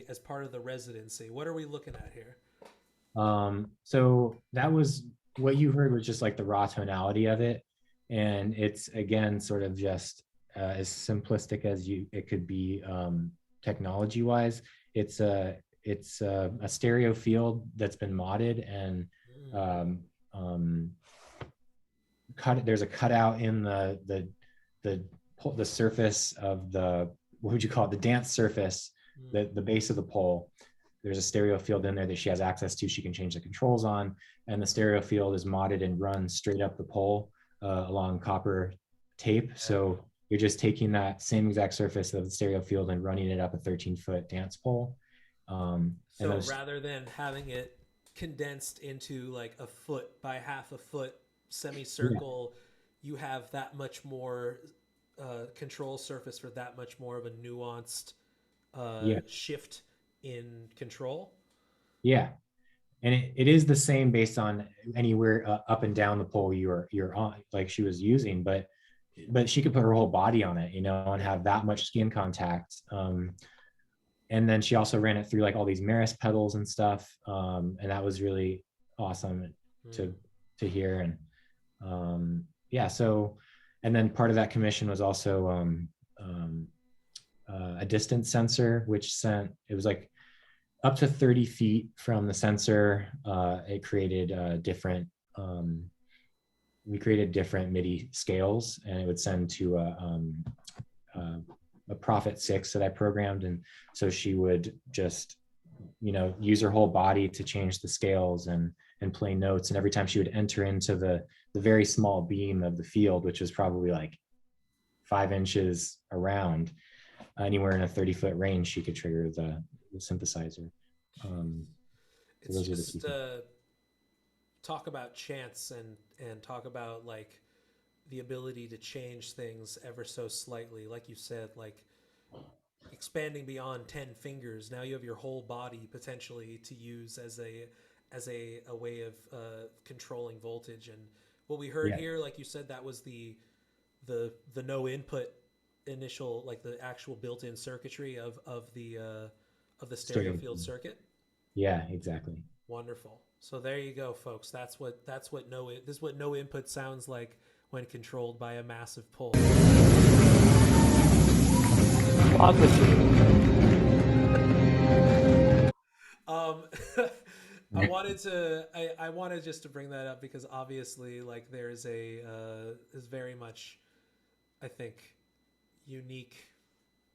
as part of the residency. What are we looking at here? So that was what you heard was just like the raw tonality of it. And it's again sort of just as simplistic as it could be technology wise. It's a stereo field that's been modded and Mm, um, um, there's a cutout in the the surface of the, what would you call it, the dance surface, mm. the base of the pole. There's a stereo field in there that she has access to, she can change the controls on, and the stereo field is modded and runs straight up the pole along copper tape. Yeah. So you're just taking that same exact surface of the stereo field and running it up a 13-foot dance pole. And So those, rather than having it condensed into like a foot by half a foot yeah, semicircle, you have that much more control surface for that much more of a nuanced yeah, shift in control. yeah. And it is the same based on anywhere up and down the pole you're on, like she was using, but she could put her whole body on it, and Yeah. have that much skin contact. And then she also ran it through like all these Maris pedals and stuff, and that was really awesome Mm. to to hear. And yeah, so, and then part of that commission was also um, a distance sensor, which sent, it was like up to 30 feet from the sensor. It created um, we created different MIDI scales, and it would send to uh, a Prophet 6 that I programmed. And so she would just, use her whole body to change the scales and play notes. And every time she would enter into the very small beam of the field, which was probably like 5 inches around, anywhere in a 30-foot range, she could trigger the synthesizer. Um, so It's those are the key just things. talk about chance and talk about like the ability to change things ever so slightly. Like you said, like expanding beyond 10 fingers, now you have your whole body potentially to use as a way of controlling voltage. And what we heard Yeah, here, like you said, that was the no input initial, like the actual built-in circuitry of the stereo stereo. field circuit. Yeah, exactly. Wonderful. So there you go, folks. That's what this is what no input sounds like when controlled by a massive pole. Um, I wanted just to bring that up because obviously, like, there's is very much, I think, unique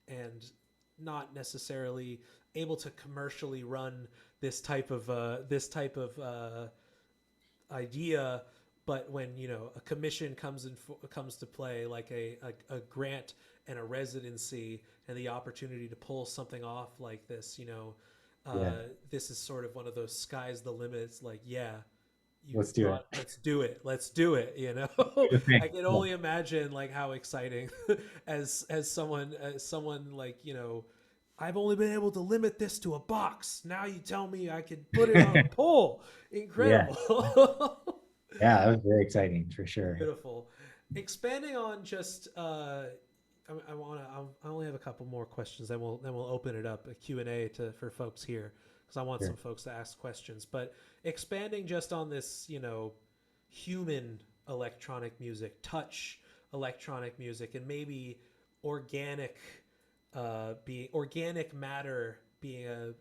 and not necessarily able to commercially run this type of idea. But when a commission comes to play, like a grant and a residency and the opportunity to pull something off like this, Yeah, this is sort of one of those sky's the limit. It's like, yeah, you've let's do it. brought, let's do it. Do the I thing. can Yeah. only imagine like how exciting as someone like I've only been able to limit this to a box. Now you tell me I can put it on a pole. Yeah, Incredible. yeah, that was very exciting for sure. Beautiful. Expanding on just, I only have a couple more questions. Then we'll open it up a Q and A for folks here because I want some Sure. folks to ask questions. But expanding just on this, human electronic music, touch electronic music, and maybe organic, being organic matter being a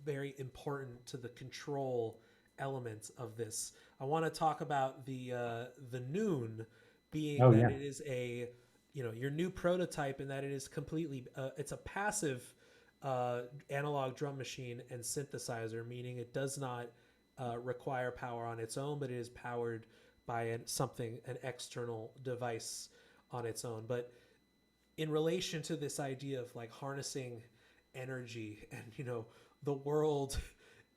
very important to the control elements of this. I want to talk about the noon being Oh that yeah. it is your new prototype and that it is completely it's a passive analog drum machine and synthesizer, meaning it does not require power on its own, but it is powered by an external device on its own. But in relation to this idea of like harnessing energy and the world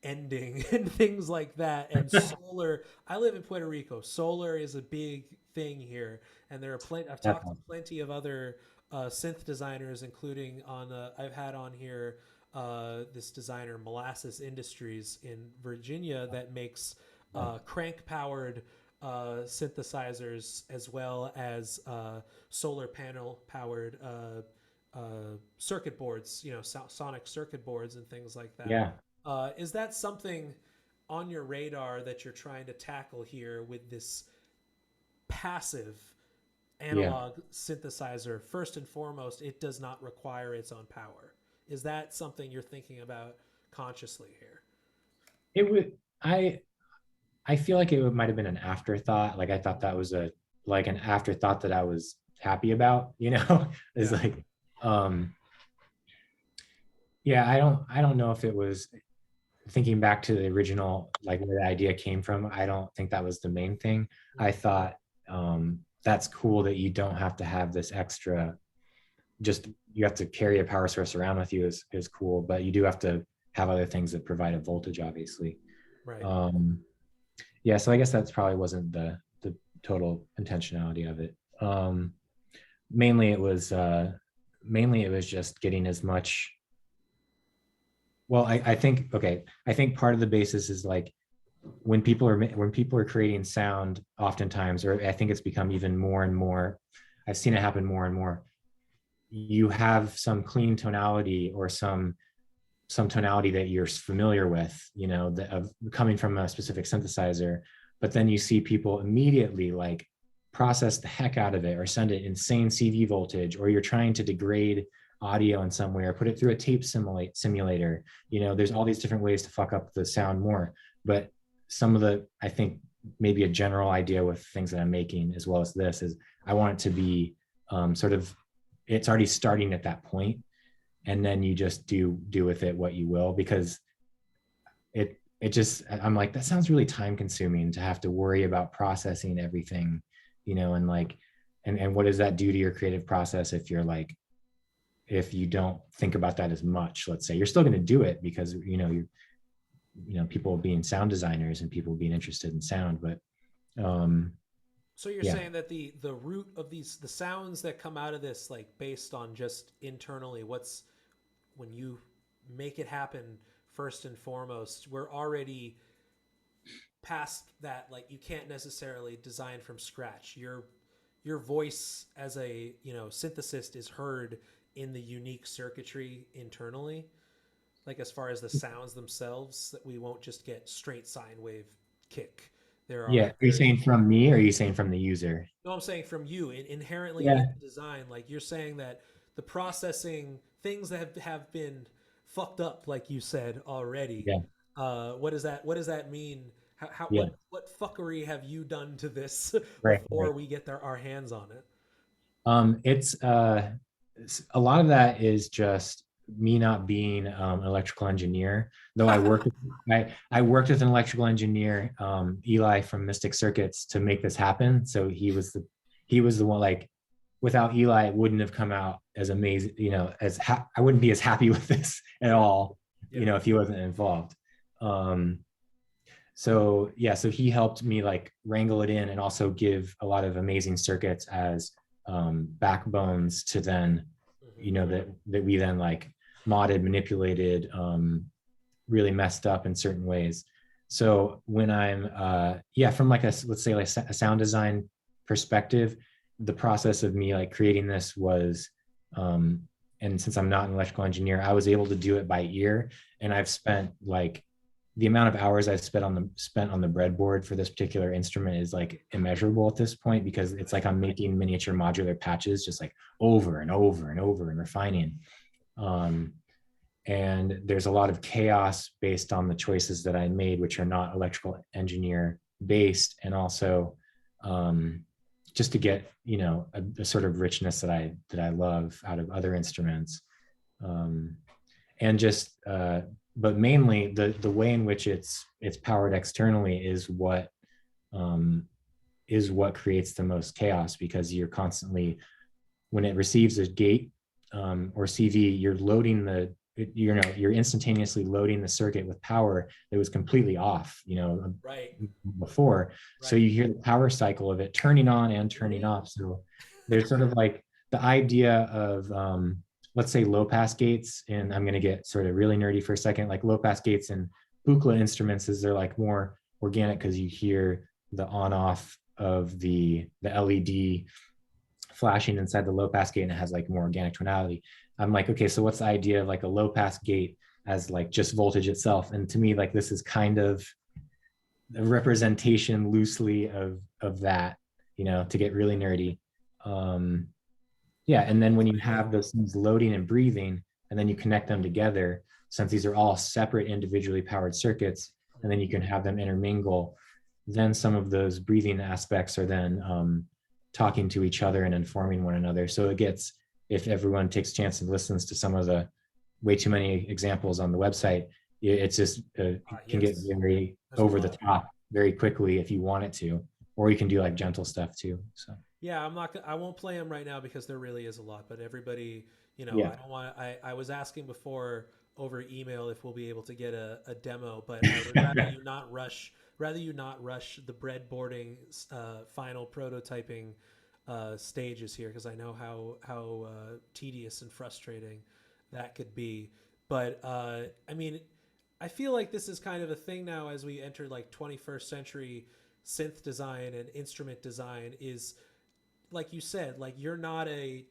ending and things like that, and solar, I live in Puerto Rico, solar is a big thing here, and there are plenty, I've That's talked to awesome. plenty of other synth designers, including I've had on here this designer Molasses Industries in Virginia that makes crank powered synthesizers as well as solar panel powered circuit boards, sonic circuit boards and things like that. Yeah. Is that something on your radar that you're trying to tackle here with this passive Yeah. analog synthesizer? First and foremost, it does not require its own power. Is that something you're thinking about consciously here? It would, I feel like it might have been an afterthought. Like I thought that was a like an afterthought that I was happy about, you know? It's Yeah. like um yeah, I don't know if it was thinking back to the original, like where the idea came from. I don't think that was the main thing. I Mm-hmm. thought that's cool that you don't have to have this extra, just you have to carry a power source around with you is cool, but you do have to have other things that provide a voltage, obviously. Right. um yeah, so I guess that's probably wasn't the total intentionality of it. Mainly it was mainly it was just getting as much, well, I think, okay, I think part of the basis is like when people are creating sound oftentimes, or I think it's become even more and more, I've seen it happen more and more, you have some clean tonality or some tonality that you're familiar with, you know, that of coming from a specific synthesizer, but then you see people immediately like process the heck out of it or send it insane CV voltage, or you're trying to degrade audio in some way or put it through a tape simulator. You know, there's all these different ways to fuck up the sound more. But some of the, I think maybe a general idea with things that I'm making as well as this is I want it to be sort of, it's already starting at that point, and then you just do with it what you will, because it just, I'm like, that sounds really time consuming to have to worry about processing everything, you know, and like, and what does that do to your creative process if you're like, if you don't think about that as much. Let's say you're still going to do it because people being sound designers and people being interested in sound, but um So you're yeah. saying that the root of the sounds that come out of this, like based on just internally, what's when you make it happen first and foremost, we're already past that. Like you can't necessarily design from scratch. Your voice as a synthesist is heard in the unique circuitry internally. Like as far as the sounds themselves, that we won't just get straight sine wave kick. Yeah, are you There's saying from me or are you saying from the user? No, I'm saying from you, inherently in Yeah. the design, like you're saying that the processing things that have been fucked up, like you said already. Yeah. What does that mean? How Yeah. what fuckery have you done to this Right, before right. we get our hands on it? It's a lot of that is just me not being an electrical engineer, though I worked with an electrical engineer, Eli from Mystic Circuits, to make this happen. So he was the one, like without Eli, it wouldn't have come out as amazing, you know, I wouldn't be as happy with this at Yeah, all, you yeah, know, if he wasn't involved. Um, so yeah, so he helped me like wrangle it in and also give a lot of amazing circuits as backbones to then, hmm you know, that we then like modded, manipulated, really messed up in certain ways. So when I'm yeah, from like a, let's say like a sound design perspective, the process of me like creating this was um and since I'm not an electrical engineer, I was able to do it by ear. And I've spent like the amount of hours I've spent on the breadboard for this particular instrument is like immeasurable at this point, because it's like I'm making miniature modular patches just like over and over and over and refining. Um, and there's a lot of chaos based on the choices that I made, which are not electrical engineer based, and also just to get, you know, a sort of richness that I love out of other instruments. Um, and just but mainly the way in which it's powered externally um, is what creates the most chaos, because you're constantly, when it receives a gate or CV, you're loading you know, you're instantaneously loading the circuit with power that was completely off, you know, right, before. So right. you hear the power cycle of it turning on and turning Mm-hmm. off. So there's sort of like the idea of let's say low pass gates, and I'm going to get sort of really nerdy for a second, like low pass gates and Buchla instruments is they're like more organic because you hear the on off of the LED flashing inside the low pass gate, and it has like more organic tonality. I'm like, okay, so what's the idea of like a low pass gate as like just voltage itself? And to me, like this is kind of a representation loosely of that, to get really nerdy. Um, yeah, But and then when you ultimately, have those things loading and breathing, and then you connect them together, since these are all separate individually powered circuits, and then you can have them intermingle, then some of those breathing aspects are then talking to each other and informing one another. So it gets, if everyone takes a chance and listens to some of the way too many examples on the website, it's just it can get yes, very there's a over the lot. top very quickly if you want it to, or you can do like gentle stuff too. So Yeah, I'm not. I won't play them right now because there really is a lot. But everybody, yeah. I don't want. I was asking before over email if we'll be able to get a demo, but I would rather you not rush. Rather you not rush the breadboarding, final prototyping stages here, because I know how tedious and frustrating that could be. But I mean, I feel like this is kind of a thing now as we enter like 21st century synth design and instrument design is like you said, like you're not a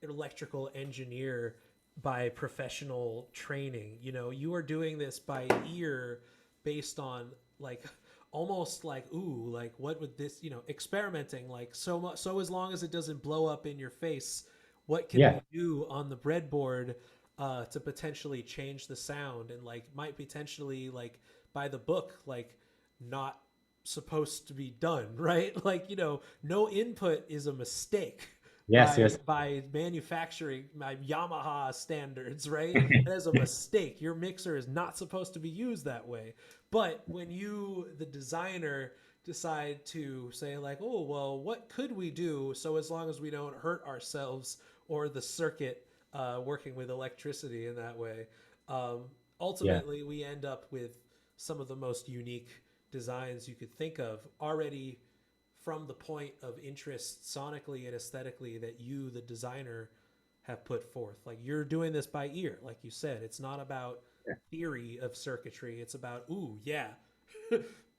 electrical engineer by professional training. You are doing this by ear based on like almost like like what would this, experimenting like so as long as it doesn't blow up in your face, what can Yeah. we do on the breadboard to potentially change the sound and like might potentially like by the book like not supposed to be done, right? Like, no input is a mistake Yes, yes. by manufacturing my Yamaha standards, right? That is a mistake. Your mixer is not supposed to be used that way. But when you, the designer, decide to say like, oh well, what could we do so as long as we don't hurt ourselves or the circuit working with electricity in that way, um, Yeah. ultimately we end up with some of the most unique designs you could think of already from the point of interest sonically and aesthetically that you, the designer, have put forth. Like you're doing this by ear, like you said. It's not about theory of circuitry. It's about, ooh, yeah,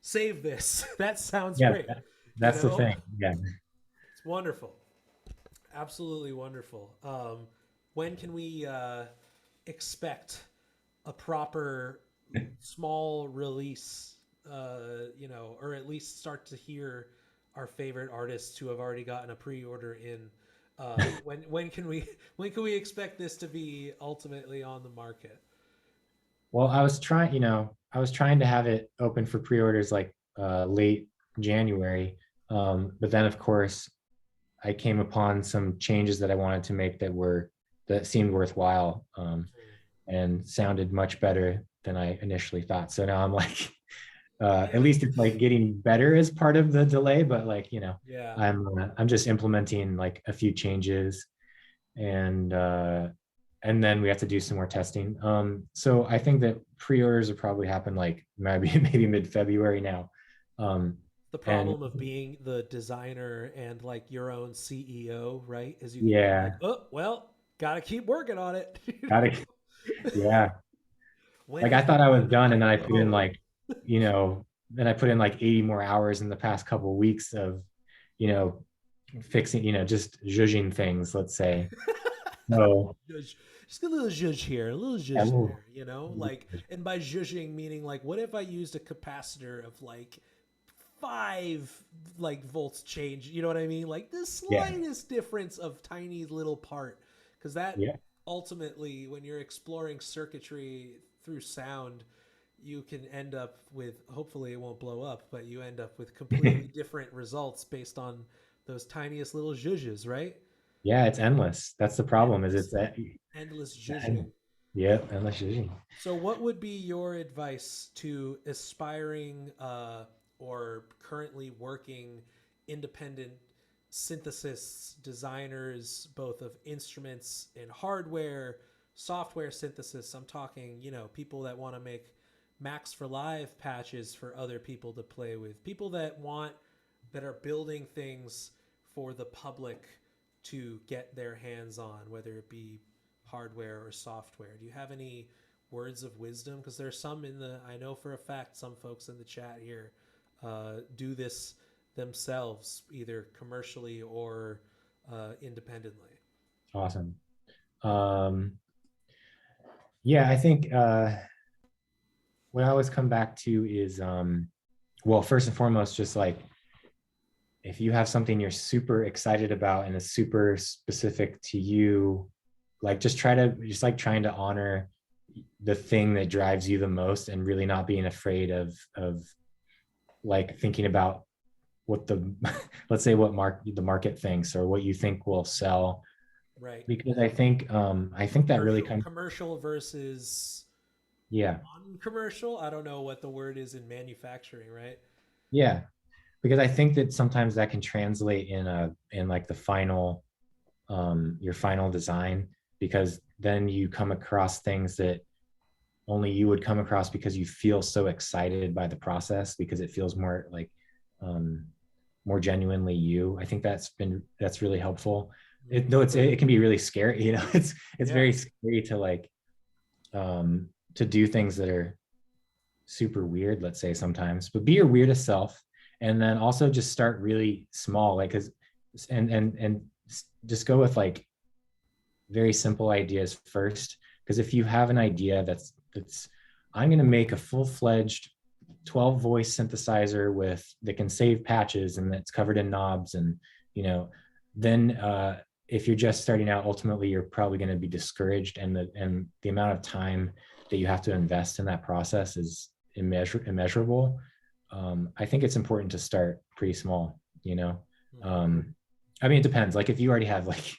save this. That sounds Yeah. great. You That's the know, thing. Yeah. it's wonderful. Absolutely wonderful. When can we expect a proper small release, or at least start to hear our favorite artists who have already gotten a pre-order in. When can we when can we expect this to be ultimately on the market? Well, I was trying to have it open for pre-orders like late January. But then of course I came upon some changes that I wanted to make that seemed worthwhile, and sounded much better than I initially thought. So now I'm like, at least it's like getting better as part of the delay, but like, Yeah. I'm just implementing like a few changes, and and then we have to do some more testing. So I think that pre-orders will probably happen like maybe maybe mid-February now. Um, The and problem of being the designer and like your own CEO, right? Is you can be like, yeah, oh well, gotta keep working on it. gotta, yeah. When Like is I the thought I was time to done, and then let I put in go? like, you know, then I put in like 80 more hours in the past couple of weeks of, you know, fixing, just zhuzhing things, let's say. So Zhuzh. Just a little zhuzh here, a little yeah, zhuzh we'll, there, like, and by zhuzhing meaning like, what if I used a capacitor of like 5 like volts change? You know what I mean? Like the yeah, slightest difference of tiny little part, because that yeah. ultimately, when you're exploring circuitry through sound, you can end up with hopefully it won't blow up, but you end up with completely different results based on those tiniest little zhuzhes, right? Yeah, it's endless. That's the problem. Is Endless, it's endless zhuzhing. yeah, endless zhuzhing. So, what would be your advice to aspiring or currently working independent synthesis designers, both of instruments and hardware, software synthesis? I'm talking, people that want to make Max for Live patches for other people to play with, people that are building things for the public to get their hands on, whether it be hardware or software. Do you have any words of wisdom? Because there's some I know for a fact, some folks in the chat here do this themselves, either commercially or independently. Awesome. Um, yeah, I think what I always come back to is well, first and foremost, just like if you have something you're super excited about and is super specific to you, like just like trying to honor the thing that drives you the most and really not being afraid of like thinking about what the let's say what the market thinks or what you think will sell, Right. because I think that really comes. Commercial versus Yeah, non-commercial. I don't know what the word is in manufacturing, right? yeah, because I think that sometimes that can translate in like the final your final design, because then you come across things that only you would come across because you feel so excited by the process, because it feels more like um, more genuinely you. I think that's really helpful. Mm. Though it can be really scary, it's Yeah. very scary to like to do things that are super weird, let's say sometimes, but be your weirdest self. And then also just start really small, like, cause, and just go with like very simple ideas first. Cause if you have an idea that's, I'm going to make a full-fledged 12 voice synthesizer that can save patches and that's covered in knobs, and, you know, then, if you're just starting out, ultimately you're probably going to be discouraged, and the amount of time that you have to invest in that process is immeasurable. I think it's important to start pretty small, you know. Mhm. I mean, it depends. Like if you already have like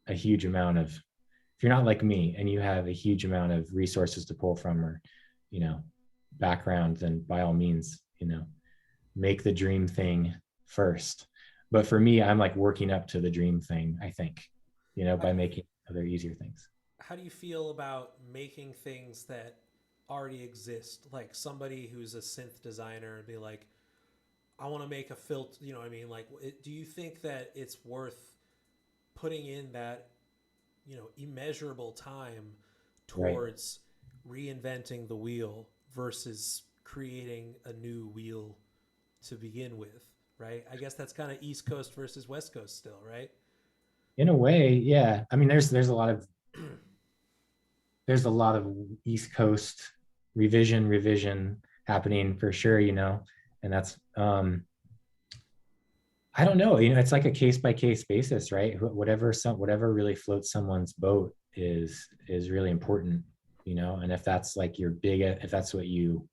a huge amount of, if you're not like me and you have a huge amount of resources to pull from, or, you know, background, then by all means, make the dream thing first. But for me, I'm like working up to the dream thing, I think, How by do you making other easier things. how do you feel about making things that already exist? Like somebody who's a synth designer and be like, I want to make a filter. You know what I mean? Like, do you think that it's worth putting in that immeasurable time Right. towards reinventing the wheel versus creating a new wheel to begin with, right? I guess that's kind of East Coast versus West Coast still, right? In a way, yeah. I mean, there's a lot of East Coast revision happening for sure, and that's I don't know, it's like a case by case basis, right? Whatever really floats someone's boat is really important, and if that's like if that's what you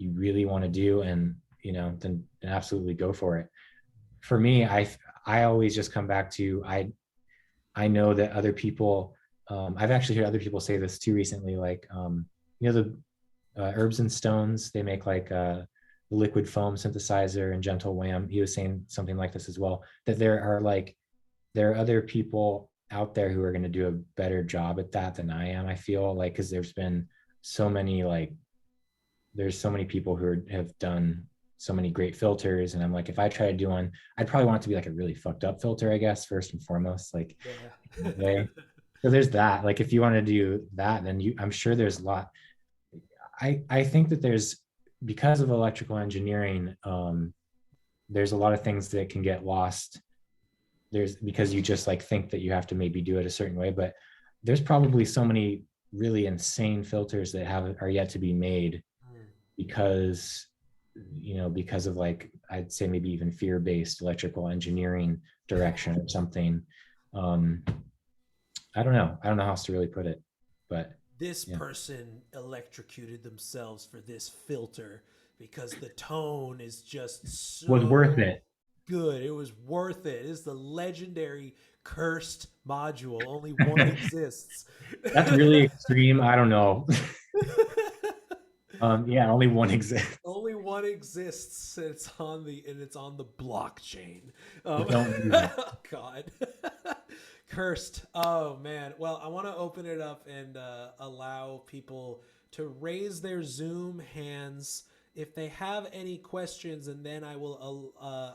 really want to do, and then absolutely go for it. For me, I always just come back to, I know that other people, I've actually heard other people say this too recently, like the Herbs and Stones, they make like the liquid foam synthesizer, and Gentle Wham, he was saying something like this as well, that there are other people out there who are going to do a better job at that than I am, I feel like, because so many like there's so many people have done so many great filters, and I'm like, if I try to do one, I'd probably want it to be like a really fucked up filter, I guess, first and foremost, like, Yeah. in a way. So there's that. Like if you want to do that, then I'm sure there's a lot. I think that because of electrical engineering, there's a lot of things that can get lost. There's because you just like think that you have to maybe do it a certain way, but there's probably so many really insane filters that are yet to be made, Mm. because because of, like, I'd say maybe even fear-based electrical engineering direction or something. um I don't know how else to really put it, but This yeah, person electrocuted themselves for this filter because the tone is just was worth so it. good. It was worth it. It is the legendary cursed module. Only one exists. That's really extreme, I don't know. Yeah, only one exists. Only one exists. It's on the blockchain. So don't use it. God, cursed. Oh man. Well, I want to open it up and allow people to raise their Zoom hands if they have any questions, and then I will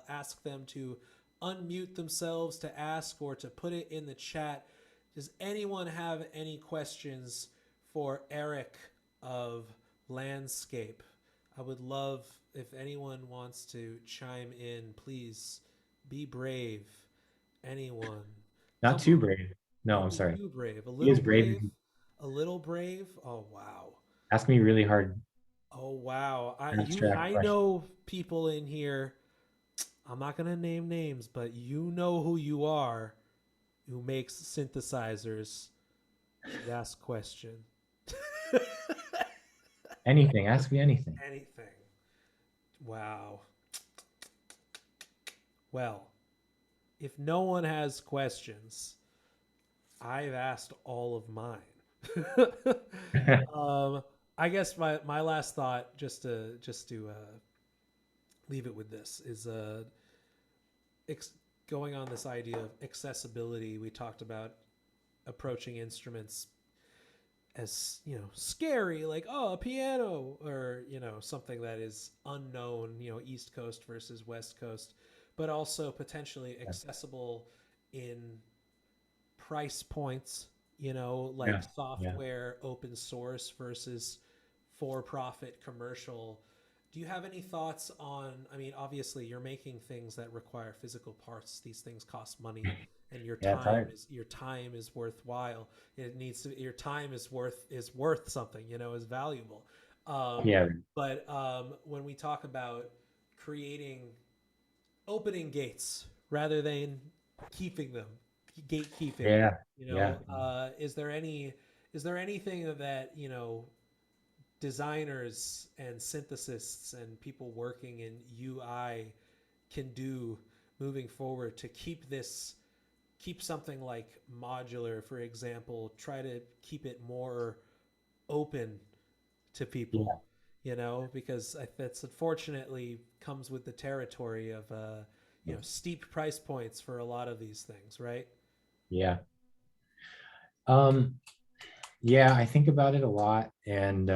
ask them to unmute themselves to ask or to put it in the chat. Does anyone have any questions for Eric of Landscape? I would love if anyone wants to chime in, please be brave. Anyone. Not Come too on. brave. No, Don't I'm be sorry. too brave. A He little is brave. brave. A little brave. Oh wow. Ask me really hard Oh wow. abstract I questions. know people in here. I'm not gonna name names, but you know who you are who makes synthesizers. Should ask question. Anything. Ask me anything. Anything. Wow. Well, if no one has questions, I've asked all of mine. um, I guess my last thought, just to leave it with this, is ex- going on this idea of accessibility. We talked about approaching instruments as scary, like a piano, or something that is unknown, East Coast versus West Coast, but also potentially accessible in price points, like Yeah. Yeah. software open source versus for profit commercial. Do you have any thoughts on, I mean, obviously you're making things that require physical parts. These things cost money, and Yeah, it's hard. your time is worthwhile. It needs to, your time is worth something, is valuable. Um, Yeah. but when we talk about creating opening gates rather than keeping them, gatekeeping. Yeah. Yeah. Is there anything that designers and synthesists and people working in UI can do moving forward to keep something like modular, for example, try to keep it more open to Yeah. people, because that's unfortunately comes with the territory of steep price points for a lot of these things, right? Yeah. Um, yeah, I think about it a lot, and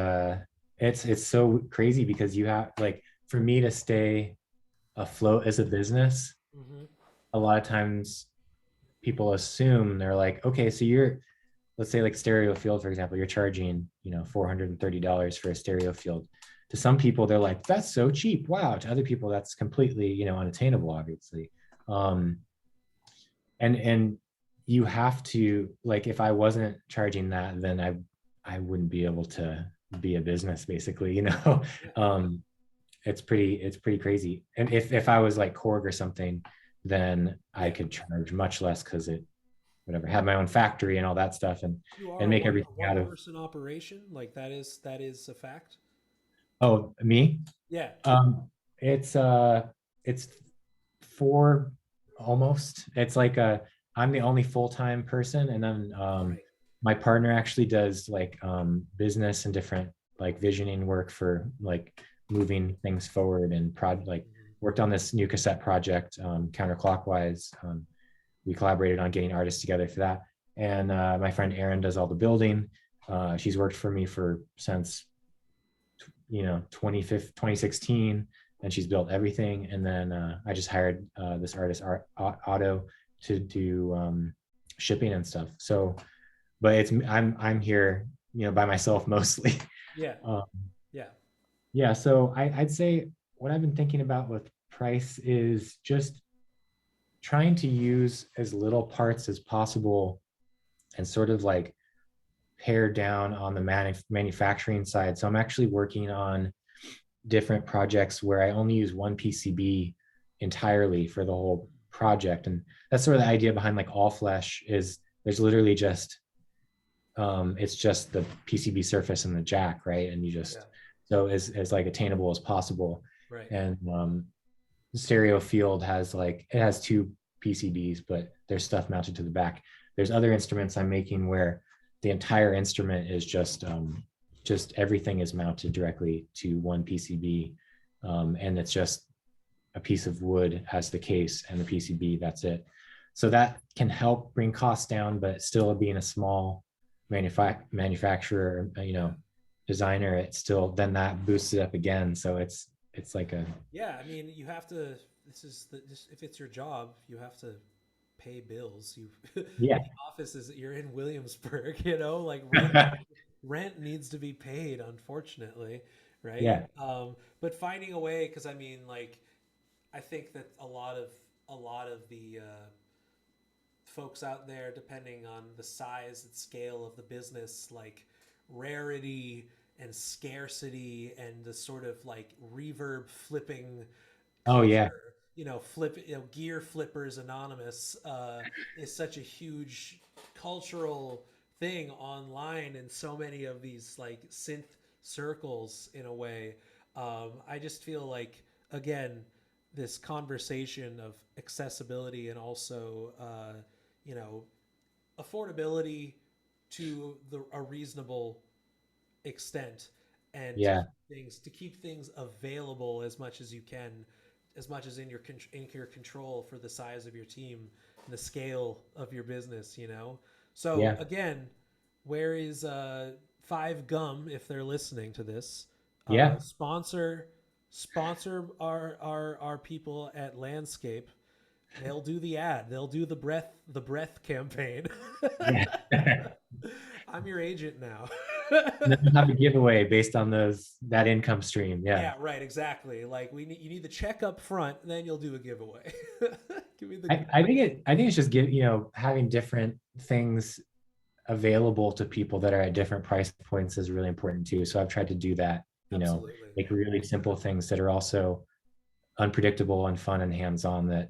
it's so crazy because you have like for me to stay afloat as a business, Mm-hmm. a lot of times people assume they're like, okay, so you're, let's say like stereo field, for example, you're charging, $430 for a stereo field. To some people, they're like, that's so cheap. Wow. To other people, that's completely, unattainable, obviously. Um, and you have to, like, if I wasn't charging that, then I wouldn't be able to be a business, basically, Yeah. um, it's pretty crazy. And if I was like Korg or something, then I Yeah. could charge much less because it whatever have my own factory and all that stuff, and You are and make a everything one out of. person operation. Like that is a fact. Oh, me. Yeah. Um it's uh it's four, almost. It's like I'm the only full-time person, and then Right. my partner actually does like business and different like visioning work for like moving things forward, and like Mm-hmm. worked on this new cassette project, counterclockwise. We collaborated on getting artists together for that. And my friend Erin does all the building. She's worked for me for since 2016, and she's built everything. And then I just hired this artist, Otto, to do shipping and stuff. So, but I'm here, by myself mostly. Yeah. um, Yeah. yeah. So I'd say what I've been thinking about with price is just trying to use as little parts as possible, and sort of like pare down on the manufacturing side. So I'm actually working on different projects where I only use one PCB entirely for the whole project. And that's sort of the idea behind like All Flesh is there's literally just it's just the PCB surface and the jack, right? And you Yeah. just, so as like attainable as possible. Right. And the stereo field has like, it has two PCBs, but there's stuff mounted to the back. There's other instruments I'm making where the entire instrument is just everything is mounted directly to one PCB, and it's just a piece of wood as the case and the PCB. That's it. So that can help bring costs down, but still being a small manufacturer, Yeah. designer, it still then that boosts it up again. So it's like a, Yeah. I mean, you have to. If it's your job, you have to pay bills. You yeah. the office is you're in Williamsburg. Like rent needs to be paid, unfortunately. right? Yeah. But finding a way, because I mean, like, I think that a lot of the folks out there, depending on the size and scale of the business, like rarity and scarcity and the sort of like reverb flipping Oh yeah. culture, gear flippers anonymous, is such a huge cultural thing online in so many of these like synth circles in a way. I just feel like, again, this conversation of accessibility and also you know affordability to a reasonable extent, and Yeah. to keep things available as much as you can, as much as in your control for the size of your team and the scale of your business. So Yeah. again, where is Five Gum if they're listening to this? Yeah. Sponsor our people at Landscape. They'll do the ad. They'll do the breath campaign. Yeah. I'm your agent now. And then we'll have a giveaway based on that income stream. Yeah. Yeah, right, exactly. Like you need the check up front, then you'll do a giveaway. Give me the I think it's just having different things available to people that are at different price points is really important too. So I've tried to do that, Absolutely. make really simple things that are also unpredictable and fun and hands-on that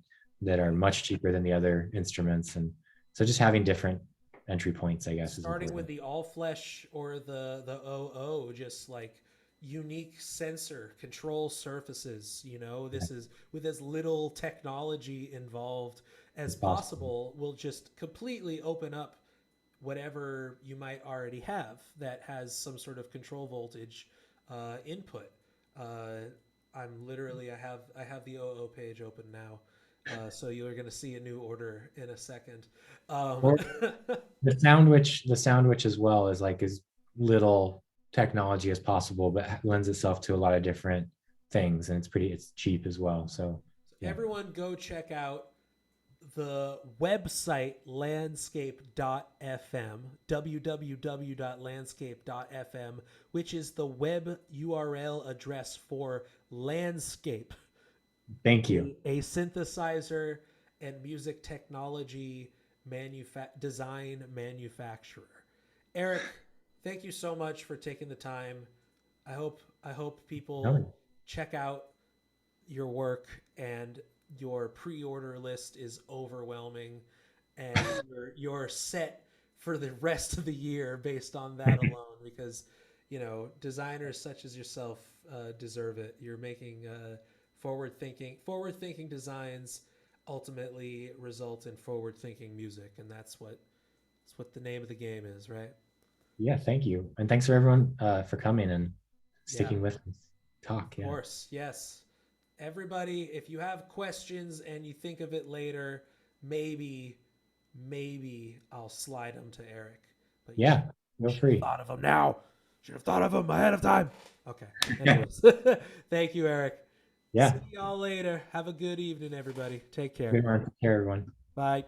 are Right. much cheaper than the other instruments. And so just having different entry points, I guess, is Starting with important. the all flesh or the OO, just like unique sensor control surfaces. Yeah, This is with as little technology involved as it's possible. possible, will just completely open up whatever you might already have that has some sort of control voltage input. Uh, I have the OO page open now, so you're going to see a new order in a second. Um, Or the sound which as well is like as little technology as possible, but lends itself to a lot of different things, and it's cheap as well. So yeah, Everyone, go check out the website landscape.fm, www.landscape.fm, which is the web URL address for Landscape, thank you. a synthesizer and music technology design manufacturer. Eric, thank you so much for taking the time. I hope people No, check out your work, and your pre-order list is overwhelming, and you're set for the rest of the year based on that alone, because designers such as yourself deserve it. You're making forward thinking designs ultimately result in forward thinking music, and that's what the name of the game is, right? yeah, thank you, and thanks for everyone for coming and Yeah, sticking with us. of Talk, yeah. course, yes. Everybody, if you have questions and you think of it later, maybe, maybe I'll slide them to Eric. But Yeah, feel should have free. thought of them now. Should have thought of them ahead of time. Okay. Yeah, Anyways, thank you, Eric. yeah. See y'all later. Have a good evening, everybody. Take care. Good one. Take care, everyone. Bye.